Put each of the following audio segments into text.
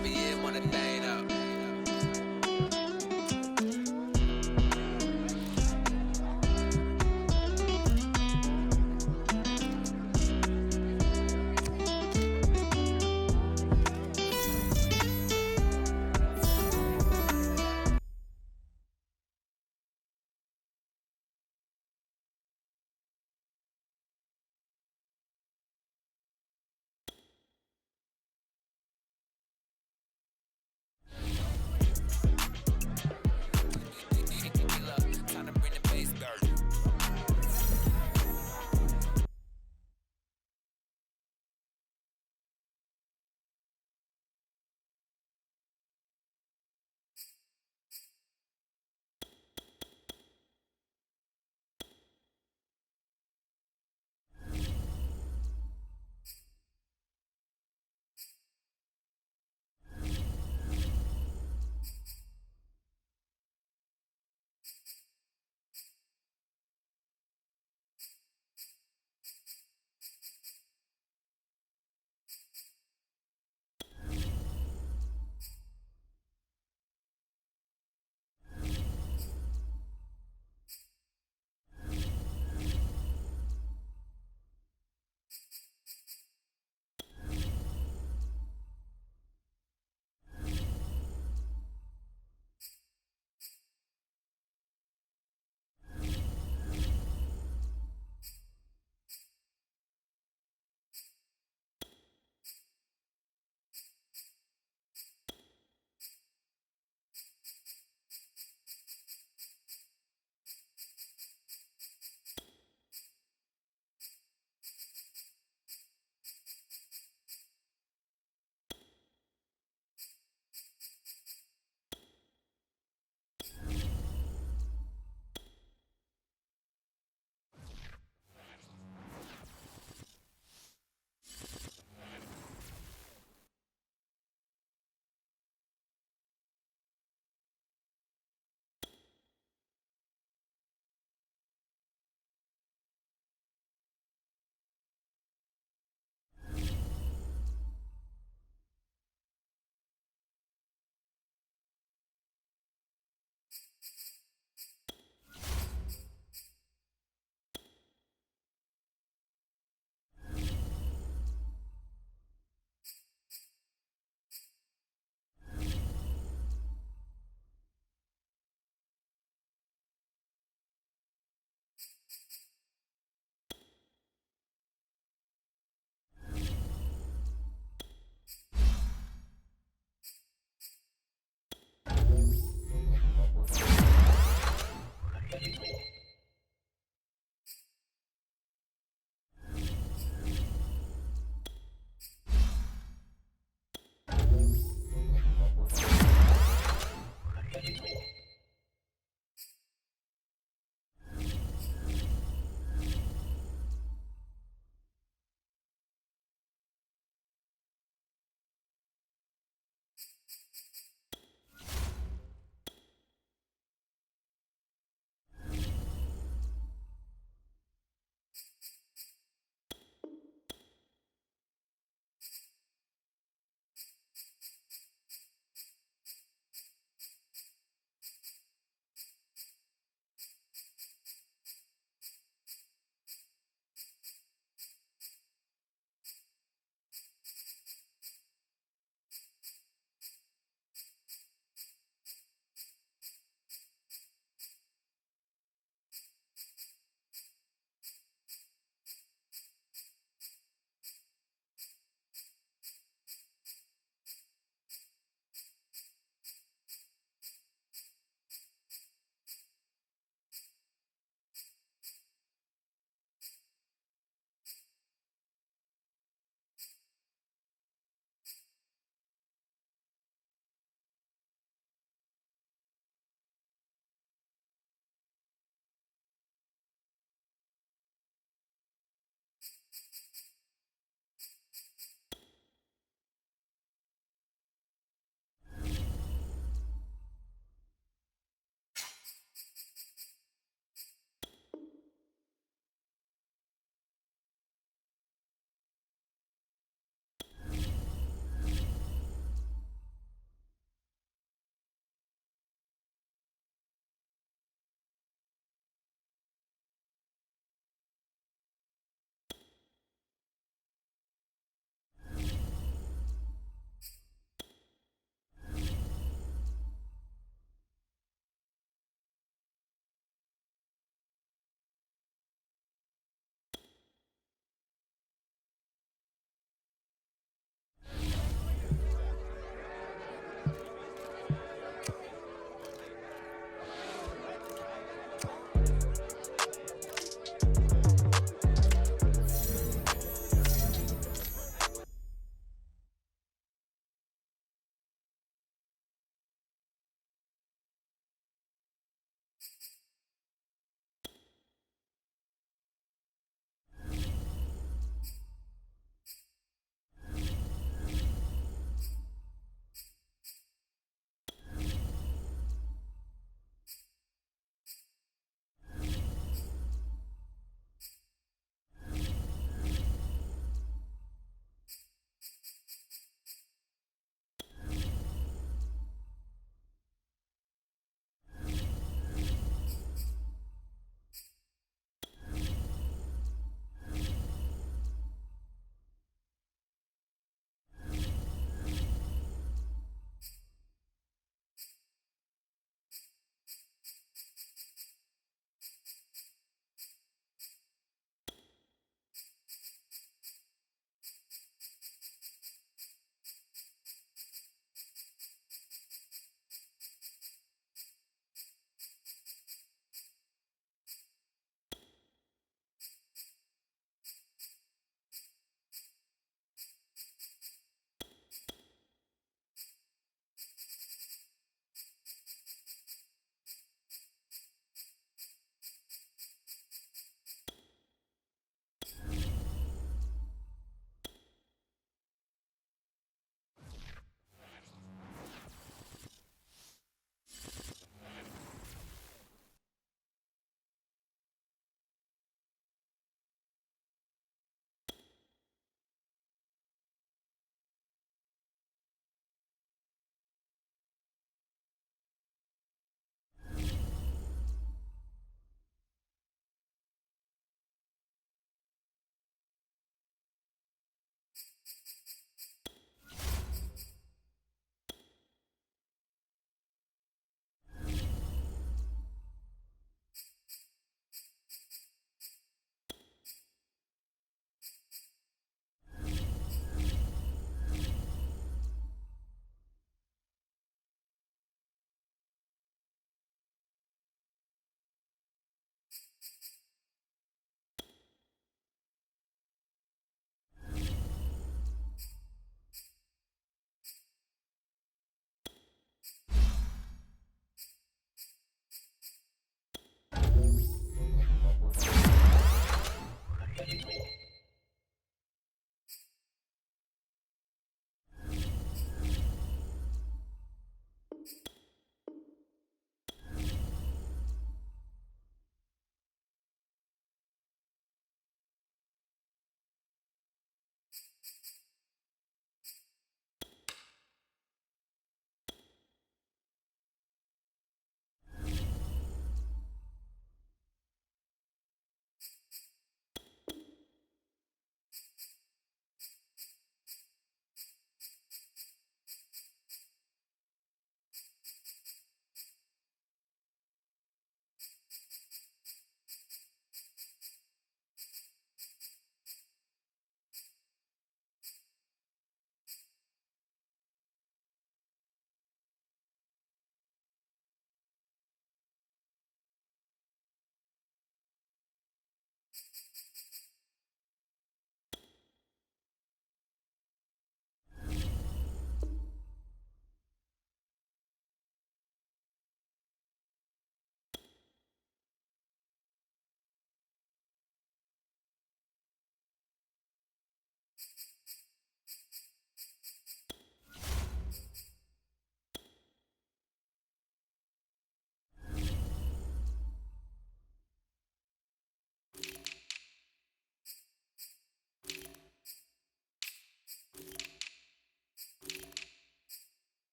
I be in when the night out.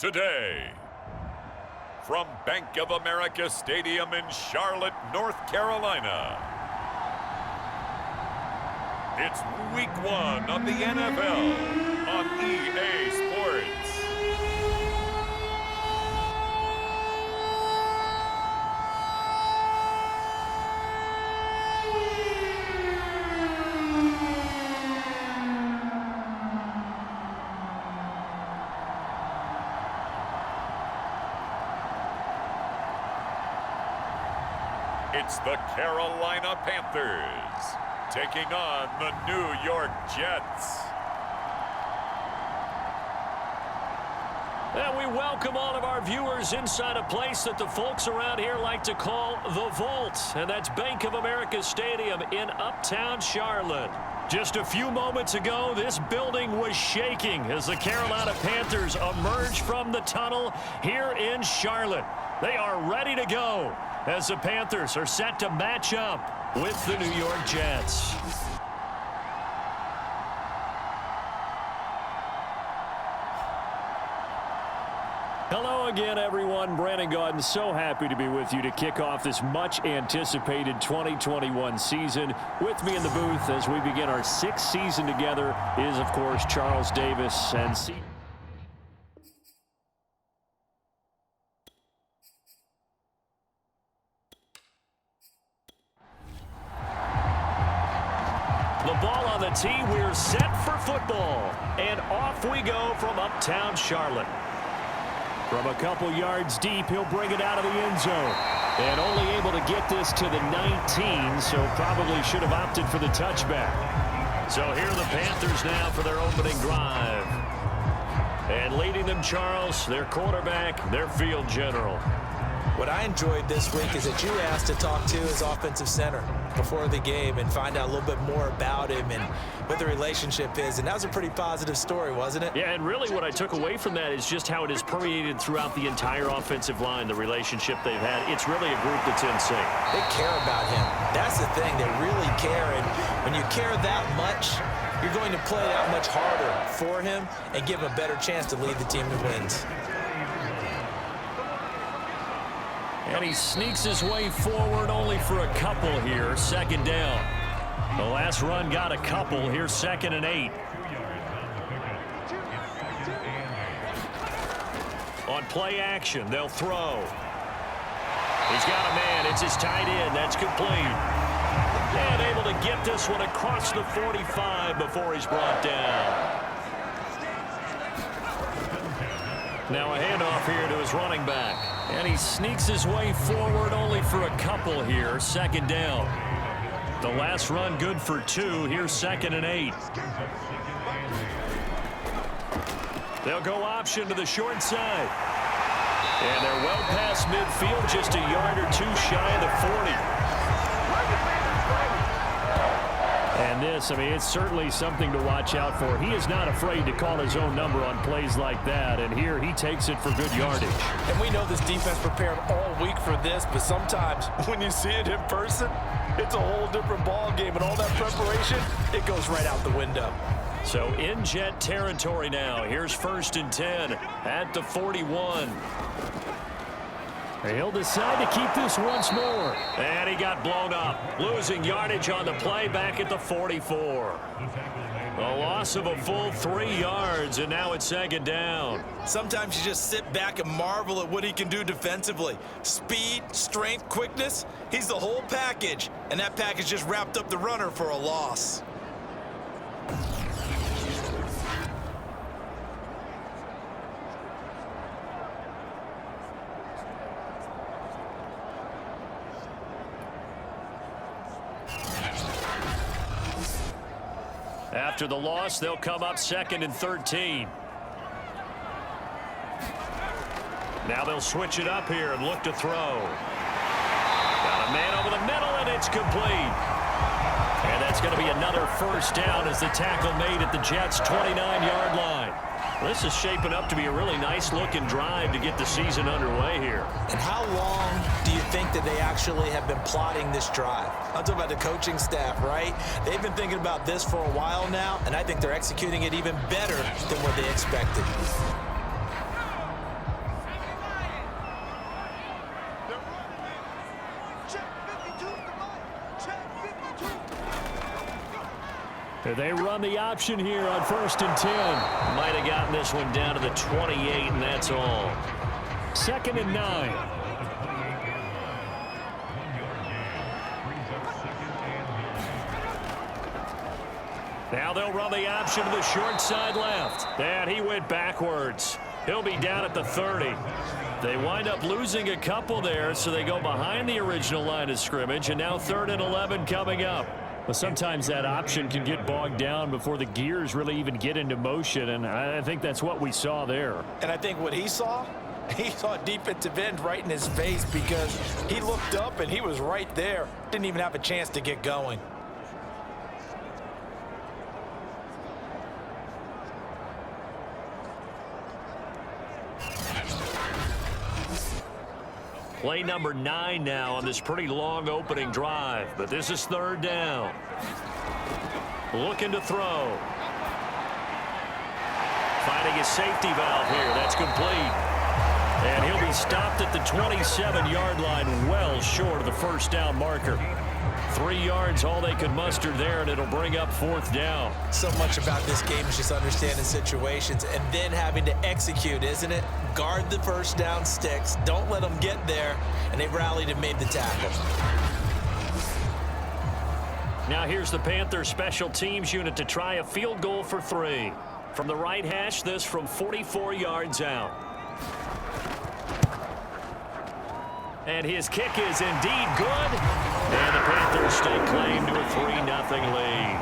today. From Bank of America Stadium in Charlotte, North Carolina, it's Week 1 of the NFL on EA Sports. It's the Carolina Panthers taking on the New York Jets. And we welcome all of our viewers inside a place that the folks around here like to call the Vault. And that's Bank of America Stadium in uptown Charlotte. Just a few moments ago, this building was shaking as the Carolina Panthers emerged from the tunnel here in Charlotte. They are ready to go as the Panthers are set to match up with the New York Jets. Hello again, everyone. Brandon Gaudin, so happy to be with you to kick off this much-anticipated 2021 season. With me in the booth as we begin our sixth season together is, of course, Charles Davis. And the ball on the tee, we're set for football. And off we go from uptown Charlotte. From a couple yards deep, he'll bring it out of the end zone. And only able to get this to the 19, so probably should have opted for the touchback. So here are the Panthers now for their opening drive. And leading them, Charles, their quarterback, their field general. What I enjoyed this week is that you asked to talk to his offensive center before the game and find out a little bit more about him and what the relationship is. And that was a pretty positive story, wasn't it? Yeah, and really what I took away from that is just how it has permeated throughout the entire offensive line, the relationship they've had. It's really a group that's in sync. They care about him. That's the thing. They really care. And when you care that much, you're going to play that much harder for him and give him a better chance to lead the team to wins. And he sneaks his way forward only for a couple here. Second down. The last run got a couple. Here's 2nd and 8. On play action, they'll throw. He's got a man. It's his tight end. That's complete. And able to get this one across the 45 before he's brought down. Now a handoff here to his running back. And he sneaks his way forward only for a couple here. 2nd down. The last run good for 2. Here's 2nd and 8. They'll go option to the short side. And they're well past midfield, just a yard or two shy of the 40. And this, I mean, it's certainly something to watch out for. He is not afraid to call his own number on plays like that. And here he takes it for good yardage. And we know this defense prepared all week for this, but sometimes when you see it in person, it's a whole different ball game. And all that preparation, it goes right out the window. So in Jet territory now. Here's 1st and 10 at the 41. He'll decide to keep this once more. And he got blown up. Losing yardage on the play back at the 44. A loss of a full 3 yards, and now it's 2nd down. Sometimes you just sit back and marvel at what he can do defensively. Speed, strength, quickness, he's the whole package. And that package just wrapped up the runner for a loss. After the loss, they'll come up 2nd and 13. Now they'll switch it up here and look to throw. Got a man over the middle, and it's complete. And that's going to be another 1st down as the tackle made at the Jets' 29-yard line. This is shaping up to be a really nice-looking drive to get the season underway here. And how long do you think that they actually have been plotting this drive? I'm talking about the coaching staff, right? They've been thinking about this for a while now, and I think they're executing it even better than what they expected. They run the option here on 1st and 10. Might have gotten this one down to the 28, and that's all. 2nd and 9. Now they'll run the option to the short side left. And he went backwards. He'll be down at the 30. They wind up losing a couple there, so they go behind the original line of scrimmage, and now 3rd and 11 coming up. Well, sometimes that option can get bogged down before the gears really even get into motion, and I think that's what we saw there. And I think what he saw defensive end right in his face, because he looked up and he was right there. Didn't even have a chance to get going. Play number 9 now on this pretty long opening drive, but this is 3rd down. Looking to throw. Finding his safety valve here. That's complete. And he'll be stopped at the 27-yard line, well short of the 1st down marker. 3 yards, all they could muster there, and it'll bring up 4th down. So much about this game is just understanding situations and then having to execute, isn't it? Guard the 1st down sticks. Don't let them get there. And they rallied and made the tackle. Now here's the Panthers special teams unit to try a field goal for 3. From the right hash, this from 44 yards out. And his kick is indeed good. And the Panthers stake claim to a 3-0 lead.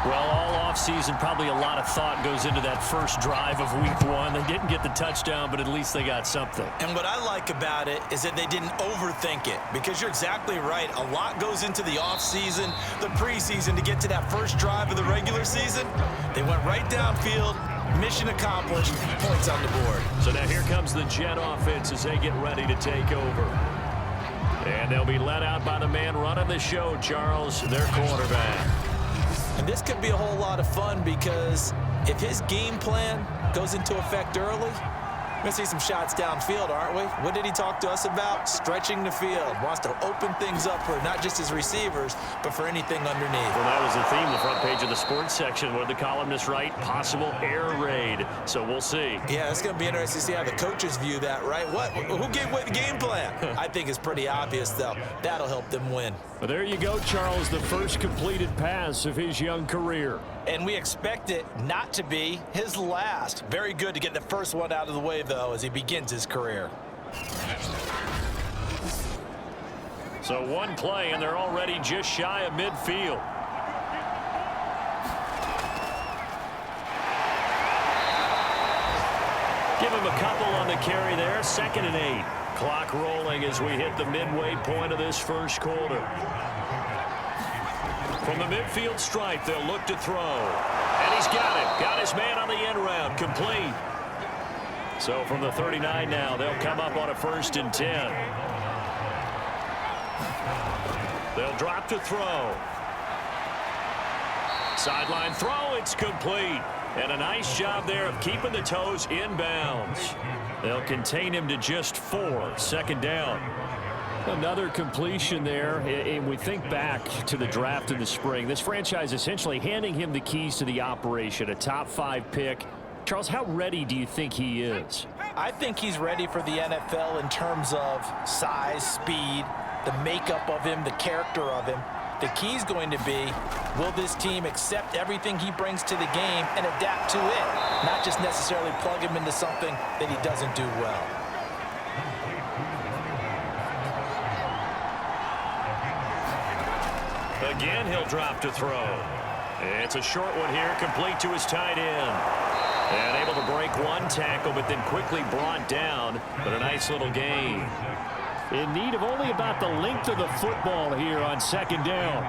Well, all offseason, probably a lot of thought goes into that first drive of week 1. They didn't get the touchdown, but at least they got something. And what I like about it is that they didn't overthink it, because you're exactly right. A lot goes into the offseason, the preseason, to get to that first drive of the regular season. They went right downfield. Mission accomplished. Points on the board. So now here comes the Jet offense as they get ready to take over. And they'll be led out by the man running the show, Charles, their quarterback. And this could be a whole lot of fun, because if his game plan goes into effect early, we're going to see some shots downfield, aren't we? What did he talk to us about? Stretching the field. Wants to open things up for not just his receivers, but for anything underneath. Well, that was the theme, the front page of the sports section, where the columnists write possible air raid. So we'll see. Yeah, it's going to be interesting to see how the coaches view that, right? Who gave away the game plan? I think it's pretty obvious, though. That'll help them win. Well, there you go, Charles, the first completed pass of his young career. And we expect it not to be his last. Very good to get the first one out of the way, though, as he begins his career. So one play, and they're already just shy of midfield. Give him a couple on the carry there. 2nd and 8. Clock rolling as we hit the midway point of this first quarter. From the midfield stripe, they'll look to throw. And he's got it. Got his man on the end route. Complete. So from the 39 now, they'll come up on a 1st and 10. They'll drop to throw. Sideline throw. It's complete. And a nice job there of keeping the toes inbounds. They'll contain him to just 4. 2nd down. Another completion there, and we think back to the draft in the spring. This franchise essentially handing him the keys to the operation, a top 5 pick. Charles, how ready do you think he is? I think he's ready for the NFL in terms of size, speed, the makeup of him, the character of him. The key's going to be, will this team accept everything he brings to the game and adapt to it, not just necessarily plug him into something that he doesn't do well. Again, he'll drop to throw. It's a short one here, complete to his tight end. And able to break one tackle, but then quickly brought down. But a nice little gain. In need of only about the length of the football here on 2nd down.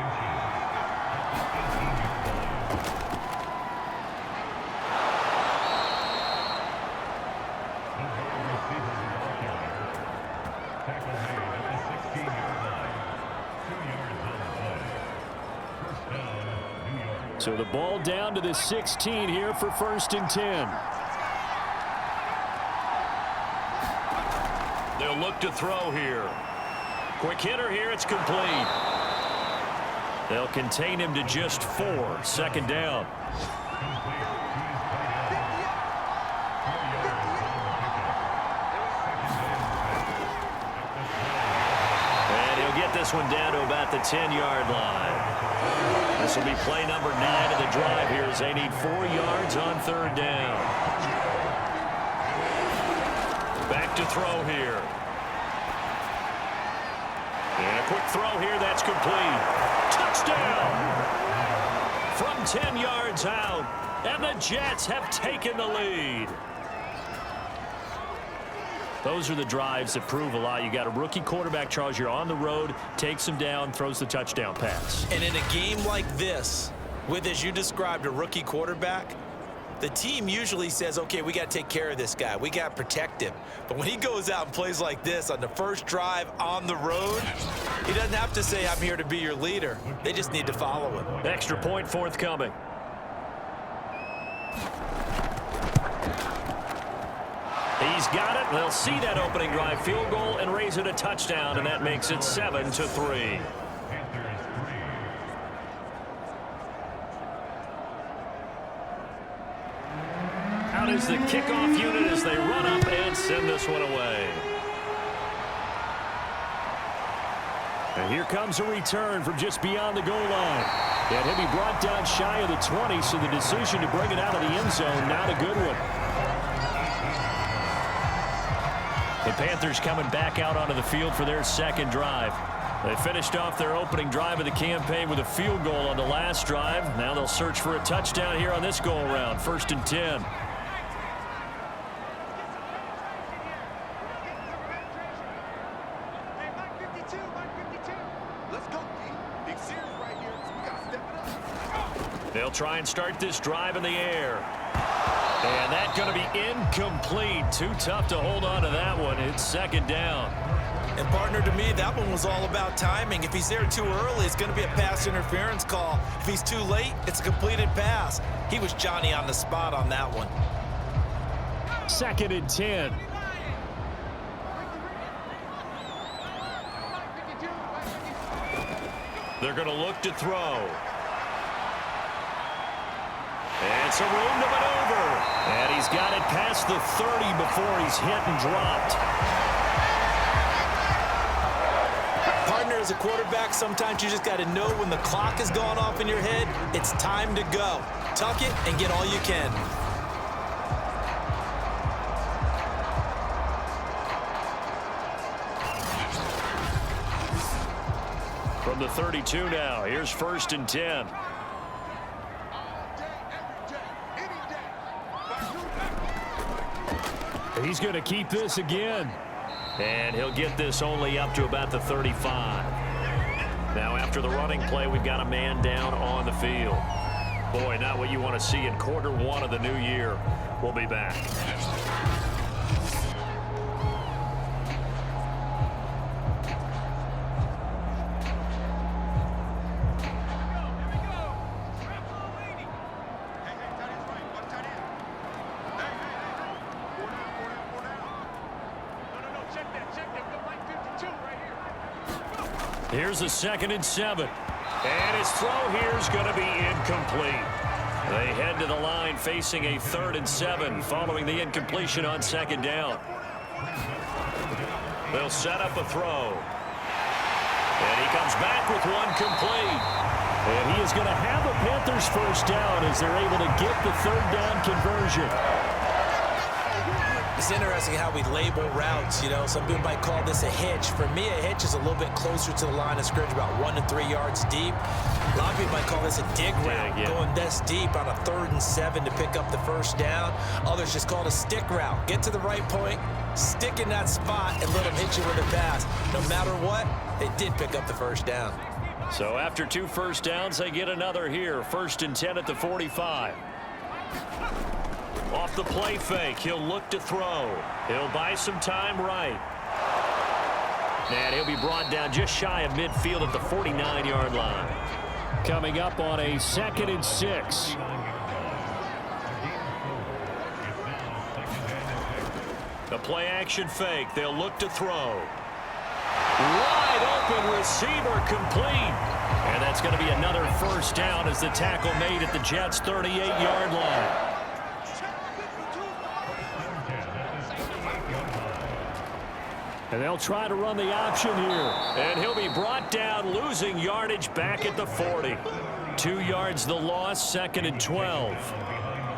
So the ball down to the 16 here for 1st and 10. They'll look to throw here. Quick hitter here. It's complete. They'll contain him to just 4. Second down. And he'll get this one down to about the 10-yard line. This will be play number 9 of the drive here as they need 4 yards on third down. Back to throw here. And a quick throw here. That's complete. Touchdown! From 10 yards out. And the Jets have taken the lead. Those are the drives that prove a lot. You got a rookie quarterback, Charles. You're on the road, takes him down, throws the touchdown pass. And in a game like this, with, as you described, a rookie quarterback, the team usually says, okay, we got to take care of this guy. We got to protect him. But when he goes out and plays like this on the first drive on the road, he doesn't have to say, I'm here to be your leader. They just need to follow him. Extra point forthcoming. He's got it. They'll see that opening drive field goal and raise it a touchdown, and that makes it 7-3. Out is the kickoff unit as they run up and send this one away. And here comes a return from just beyond the goal line. And he'll be brought down shy of the 20, so the decision to bring it out of the end zone, not a good one. The Panthers coming back out onto the field for their second drive. They finished off their opening drive of the campaign with a field goal on the last drive. Now they'll search for a touchdown here on this go-around. 1st and 10. They'll try and start this drive in the air. And that's going to be incomplete. Too tough to hold on to that one. It's 2nd down. And, partner, to me, that one was all about timing. If he's there too early, it's going to be a pass interference call. If he's too late, it's a completed pass. He was Johnny on the spot on that one. 2nd and 10. They're going to look to throw. And some room to maneuver. And he's got it past the 30 before he's hit and dropped. Partner, as a quarterback, sometimes you just got to know when the clock has gone off in your head, it's time to go. Tuck it and get all you can. From the 32 now, here's 1st and 10. He's going to keep this again. And he'll get this only up to about the 35. Now, after the running play, we've got a man down on the field. Boy, not what you want to see in quarter 1 of the new year. We'll be back. Here's a 2nd and 7. And his throw here is going to be incomplete. They head to the line facing a 3rd and 7 following the incompletion on 2nd down. They'll set up a throw. And he comes back with one complete. And he is going to have a Panthers 1st down as they're able to get the 3rd down conversion. It's interesting how we label routes. You know, some people might call this a hitch. For me, a hitch is a little bit closer to the line of scrimmage, about 1 to 3 yards deep. A lot of people might call this a dig route, going this deep on a 3rd and 7 to pick up the 1st down. Others just call it a stick route. Get to the right point, stick in that spot, and let them hit you with a pass. No matter what, they did pick up the 1st down. So after 2 first downs, they get another here. 1st and 10 at the 45. Off the play fake, he'll look to throw. He'll buy some time right. And he'll be brought down just shy of midfield at the 49-yard line. Coming up on a 2nd and 6. The play action fake, they'll look to throw. Wide open receiver complete. And that's going to be another first down as the tackle made at the Jets' 38-yard line. And they'll try to run the option here. And he'll be brought down, losing yardage back at the 40. 2 yards the loss, 2nd and 12.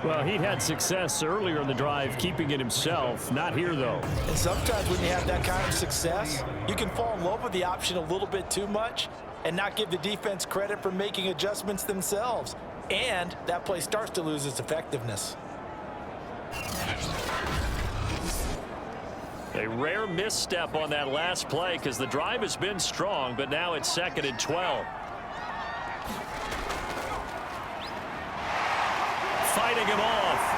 Well, he'd had success earlier in the drive keeping it himself. Not here, though. And sometimes when you have that kind of success, you can fall in love with the option a little bit too much and not give the defense credit for making adjustments themselves. And that play starts to lose its effectiveness. A rare misstep on that last play because the drive has been strong, but now it's 2nd and 12. Fighting him off.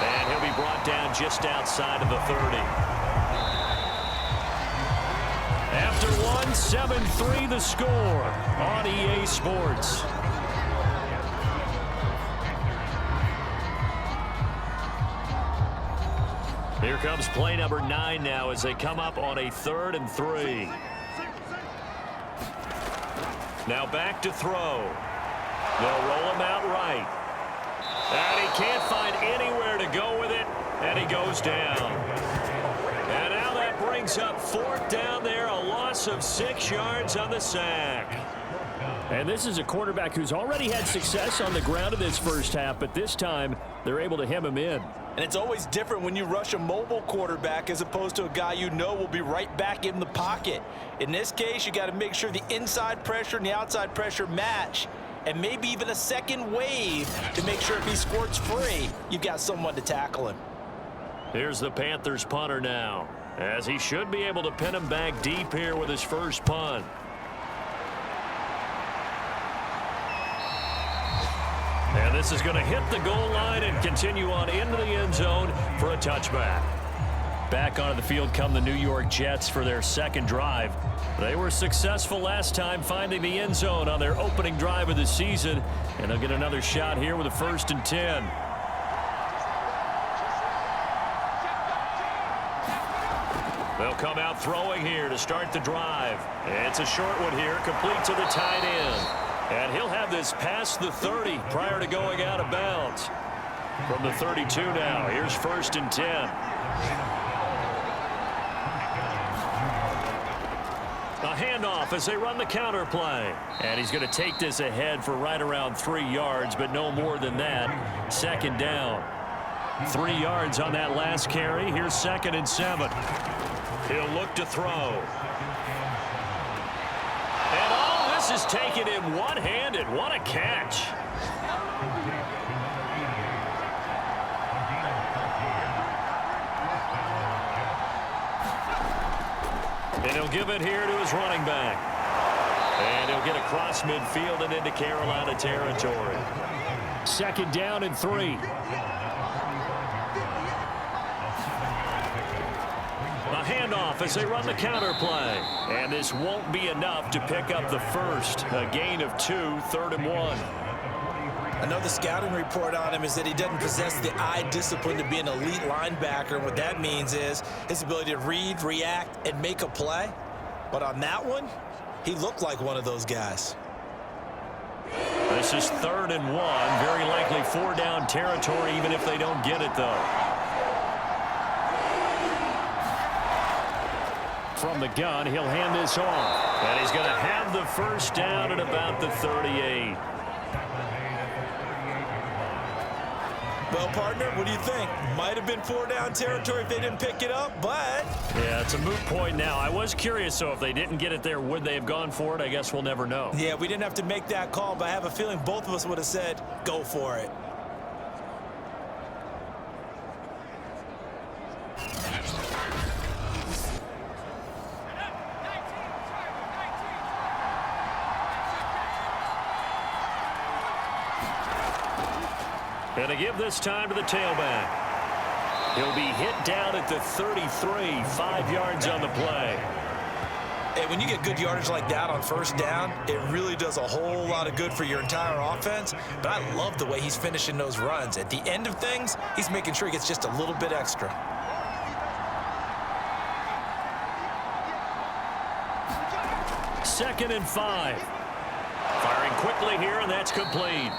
And he'll be brought down just outside of the 30. After one, 7-3 the score on EA Sports. Here comes play number 9 now as they come up on a 3rd and 3. Now back to throw. They'll roll him out right. And he can't find anywhere to go with it, and he goes down. And now that brings up 4th down there, a loss of 6 yards on the sack. And this is a quarterback who's already had success on the ground in this first half, but this time they're able to hem him in. And it's always different when you rush a mobile quarterback as opposed to a guy you know will be right back in the pocket. In this case, you got to make sure the inside pressure and the outside pressure match, and maybe even a second wave to make sure if he squirts free, you've got someone to tackle him. Here's the Panthers punter now, as he should be able to pin him back deep here with his first punt. And this is going to hit the goal line and continue on into the end zone for a touchback. Back onto the field come the New York Jets for their second drive. They were successful last time finding the end zone on their opening drive of the season, and they'll get another shot here with a 1st and 10. They'll come out throwing here to start the drive. It's a short one here, complete to the tight end. And he'll have this past the 30 prior to going out of bounds. From the 32 now, here's 1st and 10. A handoff as they run the counter play. And he's going to take this ahead for right around 3 yards, but no more than that. 2nd down. 3 yards on that last carry. Here's 2nd and 7. He'll look to throw. And all this is taken in one-handed. What a catch. And he'll give it here to his running back. And he'll get across midfield and into Carolina territory. 2nd down and 3. A handoff as they run the counter play. And this won't be enough to pick up the first. A gain of 2, 3rd and 1. I know the scouting report on him is that he doesn't possess the eye discipline to be an elite linebacker. And what that means is his ability to read, react, and make a play. But on that one, he looked like one of those guys. This is 3rd and 1. Very likely 4 down territory, even if they don't get it, though. From the gun, he'll hand this off. And he's going to have the first down at about the 38. Well, partner, what do you think? Might have been 4 down territory if they didn't pick it up, but... Yeah, it's a moot point now. I was curious, so if they didn't get it there, would they have gone for it? I guess we'll never know. Yeah, we didn't have to make that call, but I have a feeling both of us would have said, go for it. And to give this time to the tailback. He'll be hit down at the 33, 5 yards on the play. Hey, when you get good yardage like that on 1st down, it really does a whole lot of good for your entire offense. But I love the way he's finishing those runs. At the end of things, he's making sure he gets just a little bit extra. 2nd and 5. Firing quickly here, and that's complete.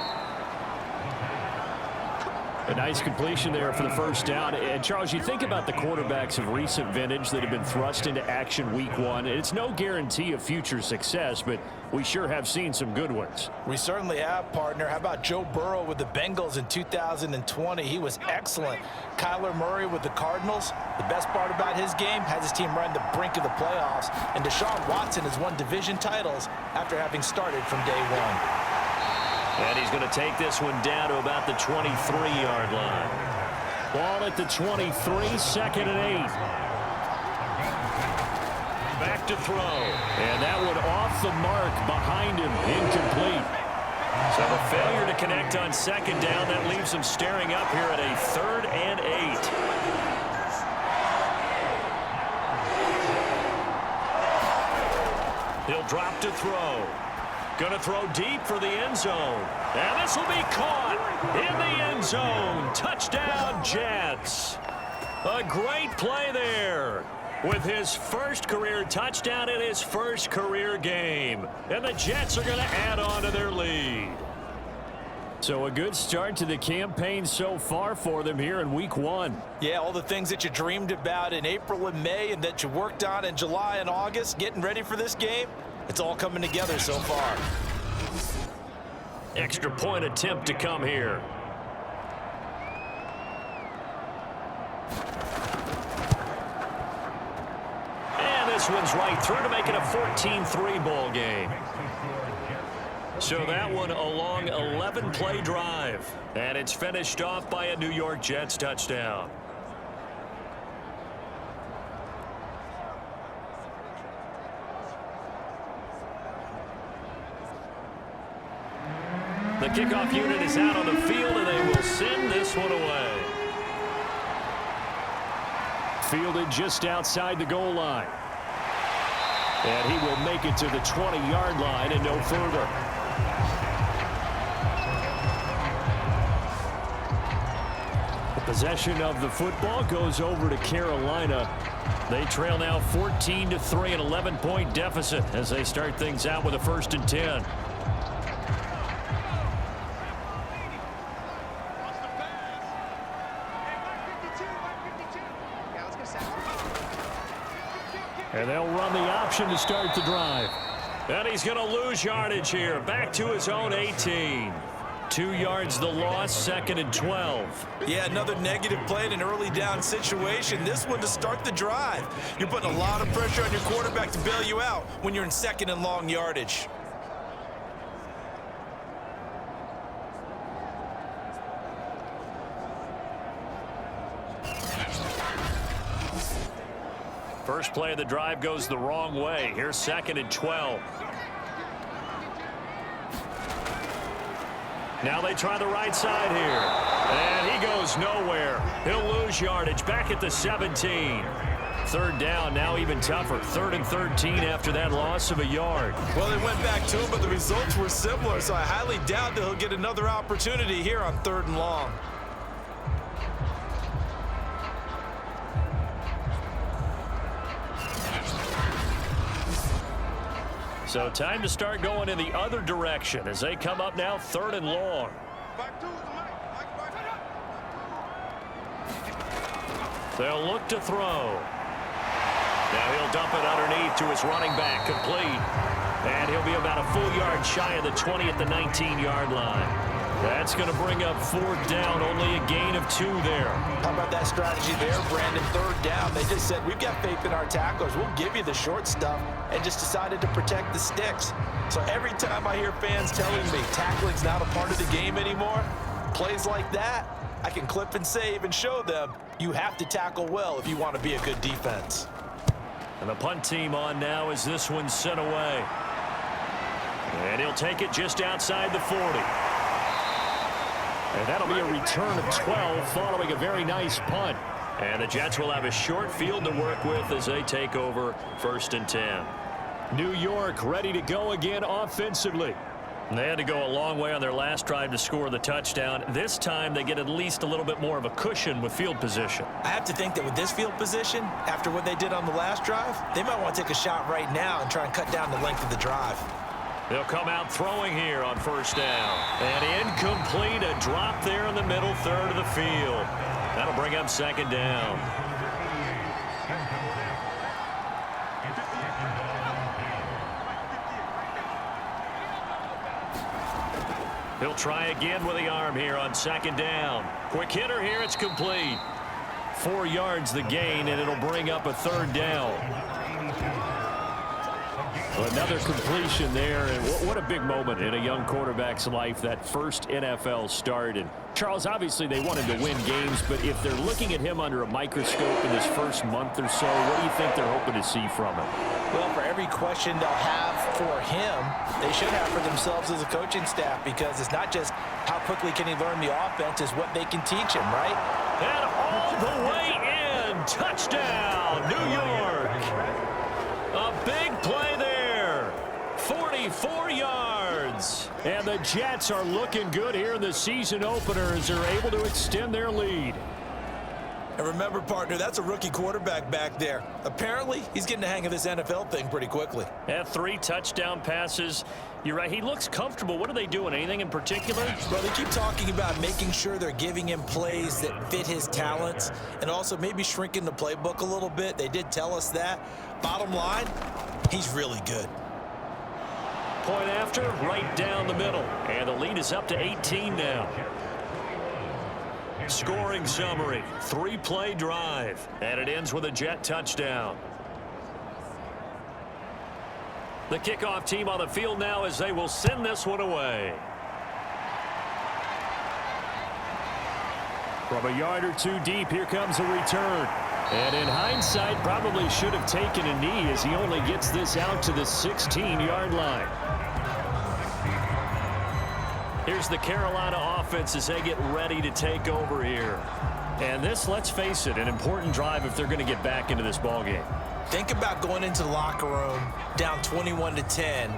A nice completion there for the first down. And, Charles, you think about the quarterbacks of recent vintage that have been thrust into action week 1. It's no guarantee of future success, but we sure have seen some good ones. We certainly have, partner. How about Joe Burrow with the Bengals in 2020? He was excellent. Kyler Murray with the Cardinals. The best part about his game, has his team right on the brink of the playoffs. And Deshaun Watson has won division titles after having started from day 1. And he's going to take this one down to about the 23-yard line. Ball at the 23, 2nd and 8. Back to throw. And that one off the mark behind him, incomplete. So the failure to connect on 2nd down, that leaves him staring up here at a 3rd and 8. He'll drop to throw. Going to throw deep for the end zone. And this will be caught in the end zone. Touchdown, Jets. A great play there with his first career touchdown in his first career game. And the Jets are going to add on to their lead. So a good start to the campaign so far for them here in week 1. Yeah, all the things that you dreamed about in April and May and that you worked on in July and August, getting ready for this game, it's all coming together so far. Extra point attempt to come here. And this one's right through to make it a 14-3 ball game. So that one a long 11-play drive. And it's finished off by a New York Jets touchdown. The kickoff unit is out on the field, and they will send this one away. Fielded just outside the goal line. And he will make it to the 20-yard line and no further. The possession of the football goes over to Carolina. They trail now 14-3, an 11-point deficit as they start things out with a 1st and 10. And they'll run the option to start the drive. And he's going to lose yardage here. Back to his own 18. 2 yards the loss, 2nd and 12. Yeah, another negative play in an early down situation. This one to start the drive. You're putting a lot of pressure on your quarterback to bail you out when you're in 2nd and long yardage. First play of the drive goes the wrong way. Here's 2nd and 12. Now they try the right side here. And he goes nowhere. He'll lose yardage back at the 17. 3rd down, now even tougher. 3rd and 13 after that loss of a yard. Well, they went back to him, but the results were similar, so I highly doubt that he'll get another opportunity here on 3rd and long. So time to start going in the other direction as they come up now 3rd and long. They'll look to throw. Now he'll dump it underneath to his running back, complete. And he'll be about a full yard shy of the 20 at the 19-yard line. That's going to bring up 4th down, only a gain of 2 there. How about that strategy there, Brandon? 3rd down. They just said, we've got faith in our tacklers. We'll give you the short stuff, and just decided to protect the sticks. So every time I hear fans telling me tackling's not a part of the game anymore, plays like that, I can clip and save and show them you have to tackle well if you want to be a good defense. And the punt team on now as this one's sent away. And he'll take it just outside the 40. And that'll be a return of 12 following a very nice punt. And the Jets will have a short field to work with as they take over 1st and 10. New York ready to go again offensively. And they had to go a long way on their last drive to score the touchdown. This time they get at least a little bit more of a cushion with field position. I have to think that with this field position, after what they did on the last drive, they might want to take a shot right now and try and cut down the length of the drive. They'll come out throwing here on first down. And incomplete, a drop there in the middle third of the field. That'll bring up second down. He'll try again with the arm here on second down. Quick hitter here, it's complete. 4 yards the gain, and it'll bring up a third down. Another completion there, and what a big moment in a young quarterback's life, that first NFL start. And Charles, obviously they want him to win games, but if they're looking at him under a microscope in this first month or so, what do you think they're hoping to see from him? Well, for every question they'll have for him, they should have for themselves as a coaching staff, because it's not just how quickly can he learn the offense, it's what they can teach him, right? And all the way in, touchdown, New York. A big play there, 44 yards. And the Jets are looking good here in the season opener as they're able to extend their lead. And remember, partner, that's a rookie quarterback back there. Apparently, he's getting the hang of this NFL thing pretty quickly. And 3 touchdown passes. You're right, he looks comfortable. What are they doing? Anything in particular? Well, they keep talking about making sure they're giving him plays that fit his talents and also maybe shrinking the playbook a little bit. They did tell us that. Bottom line, he's really good. Point after, right down the middle. And the lead is up to 18 now. Scoring summary, 3-play drive, and it ends with a Jet touchdown. The kickoff team on the field now as they will send this one away. From a yard or two deep, here comes a return. And in hindsight, probably should have taken a knee as he only gets this out to the 16-yard line. Here's the Carolina offense as they get ready to take over here. And this, let's face it, an important drive if they're going to get back into this ballgame. Think about going into the locker room down 21-10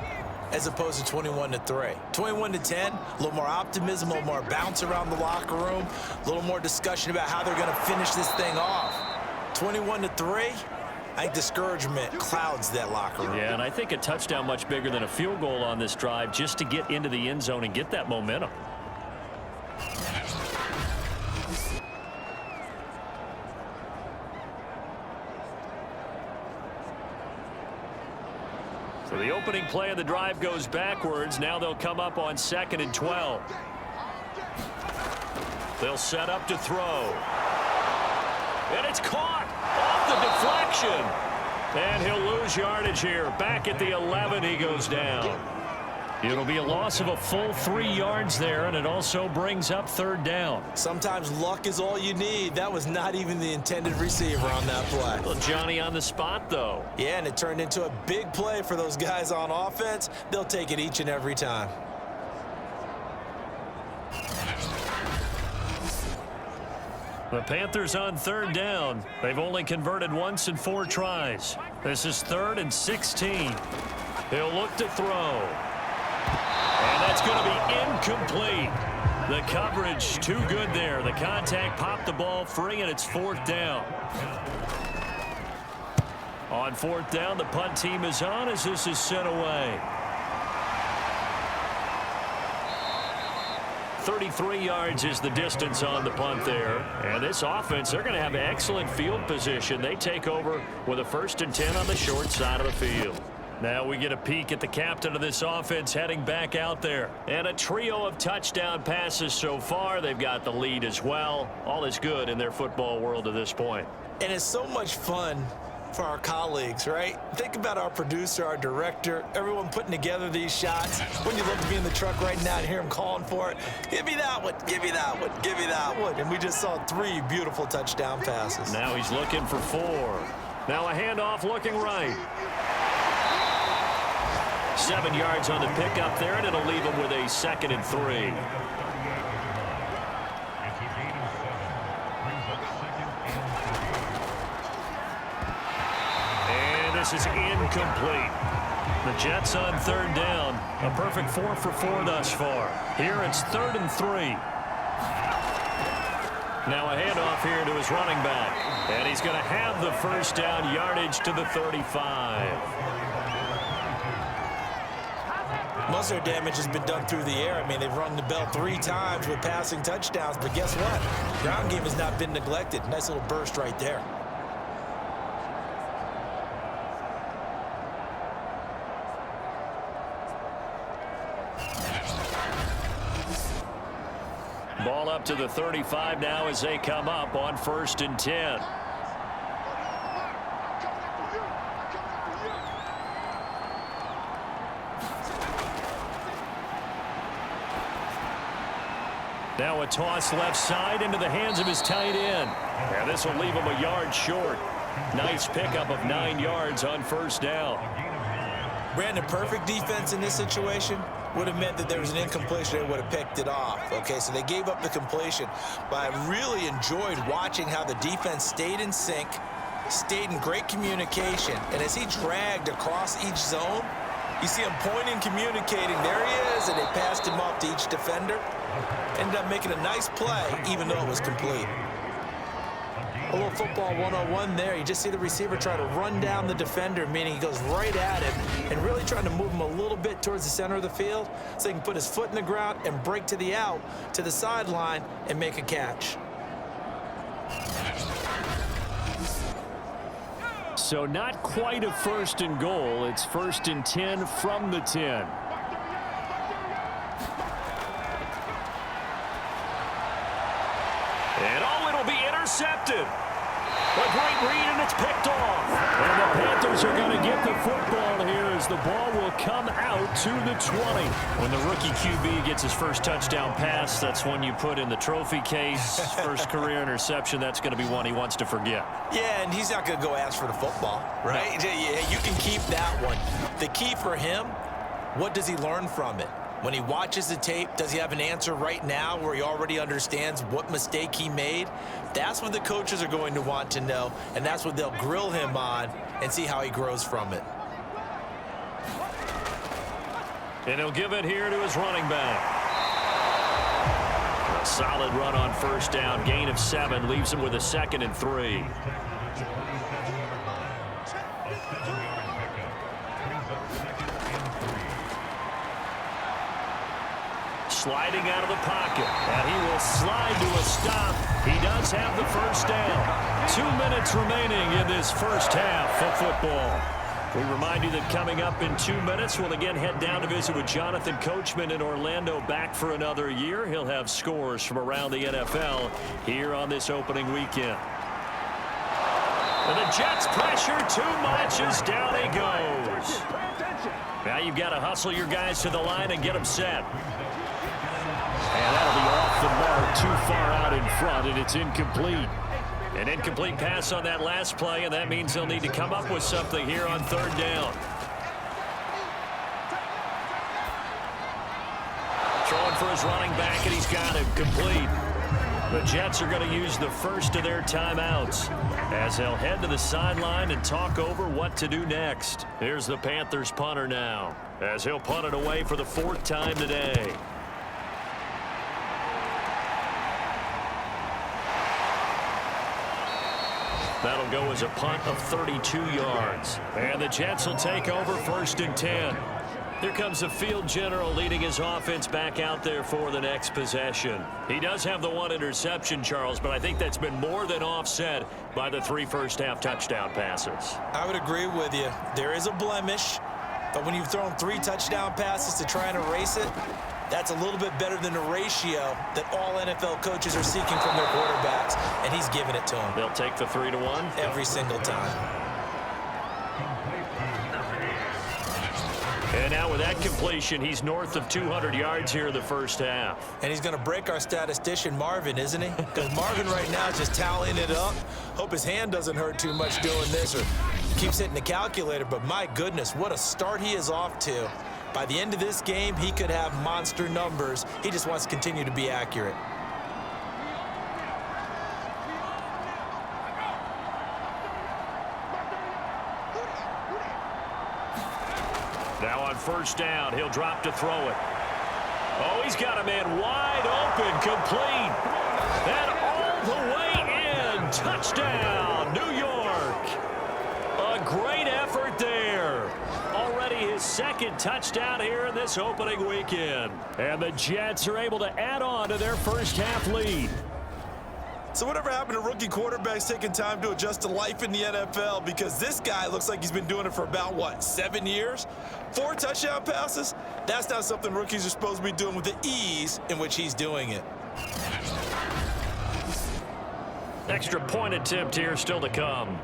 as opposed to 21-3. 21-10, a little more optimism, a little more bounce around the locker room, a little more discussion about how they're going to finish this thing off. 21-3, I think discouragement clouds that locker room. Yeah, and I think a touchdown much bigger than a field goal on this drive just to get into the end zone and get that momentum. So the opening play of the drive goes backwards. Now they'll come up on 2nd and 12. They'll set up to throw. And it's caught off the deflection. And he'll lose yardage here. Back at the 11, he goes down. It'll be a loss of a full 3 yards there, and it also brings up third down. Sometimes luck is all you need. That was not even the intended receiver on that play. Well, Johnny on the spot, though. Yeah, and it turned into a big play for those guys on offense. They'll take it each and every time. The Panthers on third down. They've only converted once in 4 tries. This is 3rd and 16. He'll look to throw. And that's going to be incomplete. The coverage too good there. The contact popped the ball free, and it's 4th down. On 4th down, the punt team is on as this is sent away. 33 yards is the distance on the punt there. And this offense, they're going to have excellent field position. They take over with a 1st and 10 on the short side of the field. Now we get a peek at the captain of this offense heading back out there. And a trio of touchdown passes so far. They've got the lead as well. All is good in their football world at this point. And it's so much fun for our colleagues, right? Think about our producer, our director, everyone putting together these shots. Wouldn't you love to be in the truck right now and hear him calling for it? Give me that one, give me that one, give me that one. And we just saw 3 beautiful touchdown passes. Now he's looking for 4. Now a handoff looking right. 7 yards on the pickup there, and it'll leave him with a 2nd and 3. This is incomplete. The Jets on third down. A perfect 4 for 4 thus far. Here it's 3rd and 3. Now a handoff here to his running back. And he's going to have the first down, yardage to the 35. Most of their damage has been done through the air. I mean, they've rung the bell 3 times with passing touchdowns. But guess what? Ground game has not been neglected. Nice little burst right there. Ball up to the 35 now as they come up on 1st and 10. Now a toss left side into the hands of his tight end. And this will leave him a yard short. Nice pickup of 9 yards on 1st down. Brandon, perfect defense in this situation would have meant that there was an incompletion. They would have picked it off. Okay, so they gave up the completion. But I really enjoyed watching how the defense stayed in sync, stayed in great communication. And as he dragged across each zone, you see him pointing, communicating. There he is, and they passed him off to each defender. Ended up making a nice play, even though it was complete. A little football 101 there. You just see the receiver try to run down the defender, meaning he goes right at him and really trying to move him a little bit towards the center of the field so he can put his foot in the ground and break to the out, to the sideline, and make a catch. So not quite a 1st and goal. It's 1st and 10 from the 10. And oh, it'll be intercepted. A great read, and it's picked off. And the Panthers are going to get the football here as the ball will come out to the 20. When the rookie QB gets his first touchdown pass, that's one you put in the trophy case. First career interception, that's going to be one he wants to forget. Yeah, and he's not going to go ask for the football, right? Yeah, you can keep that one. The key for him, what does he learn from it? When he watches the tape, does he have an answer right now where he already understands what mistake he made? That's what the coaches are going to want to know, and that's what they'll grill him on and see how he grows from it. And he'll give it here to his running back. A solid run on 1st down. Gain of 7 leaves him with a 2nd and 3. Sliding out of the pocket, and he will slide to a stop. He does have the first down. 2 minutes remaining in this first half of football. We remind you that coming up in 2 minutes, we'll again head down to visit with Jonathan Coachman in Orlando, back for another year. He'll have scores from around the NFL here on this opening weekend. And the Jets pressure too much as down he goes. Now you've got to hustle your guys to the line and get them set. And that'll be off the mark, too far out in front, and it's incomplete. An incomplete pass on that last play, and that means they'll need to come up with something here on 3rd down. Throwing for his running back, and he's got him complete. The Jets are going to use the first of their timeouts as they'll head to the sideline and talk over what to do next. Here's the Panthers punter now as he'll punt it away for the 4th time today. That'll go as a punt of 32 yards. And the Jets will take over 1st and 10. Here comes the field general leading his offense back out there for the next possession. He does have the 1 interception, Charles, but I think that's been more than offset by the 3 first-half touchdown passes. I would agree with you. There is a blemish, but when you've thrown 3 touchdown passes to try and erase it, that's a little bit better than the ratio that all NFL coaches are seeking from their quarterbacks, and he's giving it to them. They'll take the 3-1? Every single time. And now with that completion, he's north of 200 yards here in the first half. And he's going to break our statistician, Marvin, isn't he? Because Marvin right now is just tallying it up. Hope his hand doesn't hurt too much doing this or keeps hitting the calculator. But my goodness, what a start he is off to. By the end of this game, he could have monster numbers. He just wants to continue to be accurate. Now on first down, he'll drop to throw it. Oh, he's got a man wide open, complete. And all the way in. Touchdown, New York. A great effort there. Already his second touchdown here in this opening weekend. And the Jets are able to add on to their first half lead. So whatever happened to rookie quarterbacks taking time to adjust to life in the NFL? Because this guy looks like he's been doing it for about, 7 years? 4 touchdown passes? That's not something rookies are supposed to be doing with the ease in which he's doing it. Extra point attempt here still to come.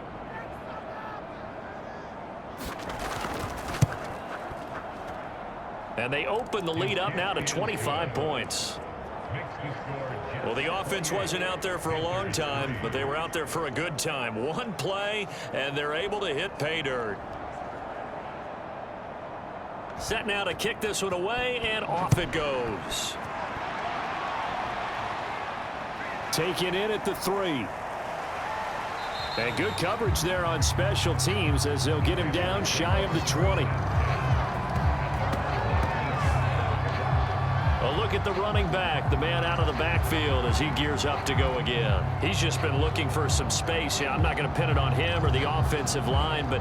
And they open the lead up now to 25 points. Well, the offense wasn't out there for a long time, but they were out there for a good time. One play, and they're able to hit pay dirt. Set now to kick this one away, and off it goes. Taken in at the 3. And good coverage there on special teams as they'll get him down shy of the 20. A look at the running back, the man out of the backfield as he gears up to go again. He's just been looking for some space. Yeah, I'm not going to pin it on him or the offensive line, but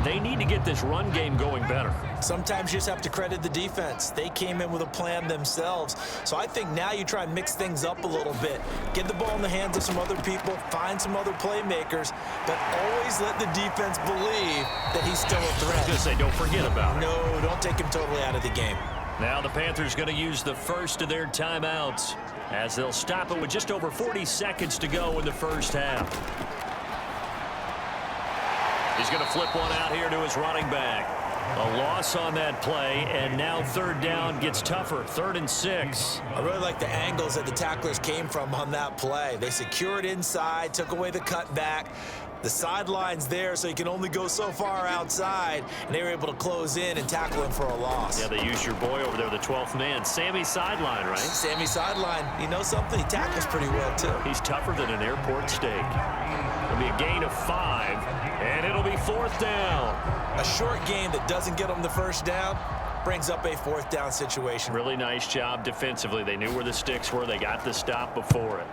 they need to get this run game going better. Sometimes you just have to credit the defense. They came in with a plan themselves. So I think now you try and mix things up a little bit. Get the ball in the hands of some other people, find some other playmakers, but always let the defense believe that he's still a threat. Just say don't forget about it. No, don't take him totally out of the game. Now the Panthers going to use the first of their timeouts as they'll stop it with just over 40 seconds to go in the first half. He's going to flip one out here to his running back. A loss on that play, and now third down gets tougher. 3rd and 6. I really like the angles that the tacklers came from on that play. They secured inside, took away the cutback. The sideline's there, so you can only go so far outside, and they were able to close in and tackle him for a loss. Yeah, they used your boy over there, the 12th man, Sammy Sideline, right? Sammy Sideline, you know something? He tackles pretty well, too. He's tougher than an airport steak. It'll be a gain of 5, and it'll be 4th down. A short gain that doesn't get them the first down brings up a 4th down situation. Really nice job defensively. They knew where the sticks were. They got the stop before it.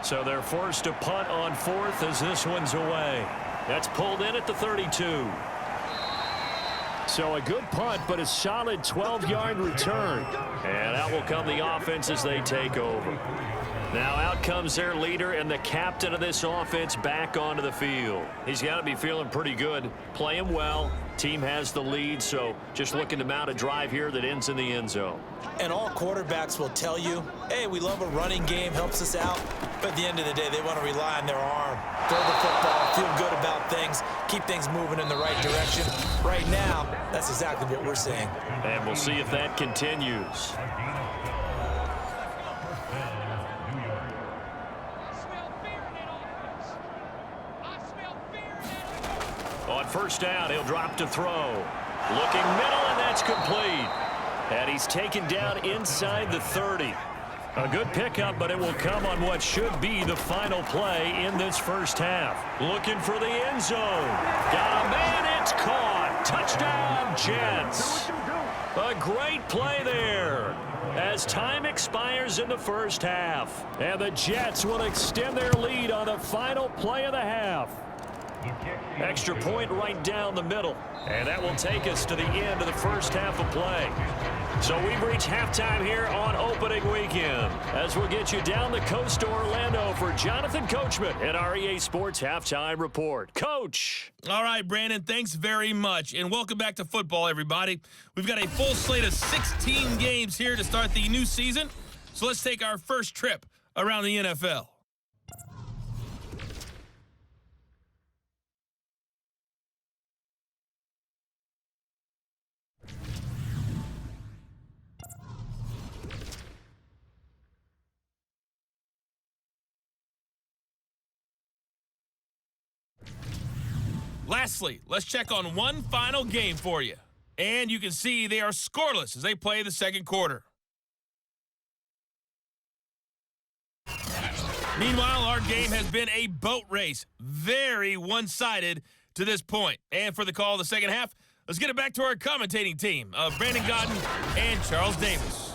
So they're forced to punt on 4th as this one's away. That's pulled in at the 32. So a good punt, but a solid 12-yard return. And out will come the offense as they take over. Now out comes their leader and the captain of this offense back onto the field. He's got to be feeling pretty good, playing well. Team has the lead, so just looking to mount a drive here that ends in the end zone. And all quarterbacks will tell you, hey, we love a running game, helps us out. But at the end of the day, they want to rely on their arm. Throw the football, feel good about things, keep things moving in the right direction. Right now, that's exactly what we're seeing. And we'll see if that continues. On first down, he'll drop to throw. Looking middle, and that's complete. And he's taken down inside the 30. A good pickup, but it will come on what should be the final play in this first half. Looking for the end zone. Got a man, it's caught. Touchdown, Jets. A great play there as time expires in the first half. And the Jets will extend their lead on the final play of the half. Extra point right down the middle. And that will take us to the end of the first half of play. So we've reached halftime here on opening weekend. As we'll get you down the coast to Orlando for Jonathan Coachman at our EA Sports Halftime Report. Coach. All right, Brandon, thanks very much. And welcome back to football, everybody. We've got a full slate of 16 games here to start the new season. So let's take our first trip around the NFL. Lastly, let's check on one final game for you. And you can see they are scoreless as they play the second quarter. Meanwhile, our game has been a boat race. Very one-sided to this point. And for the call of the second half, Let's get it back to our commentating team of Brandon Godden and Charles Davis.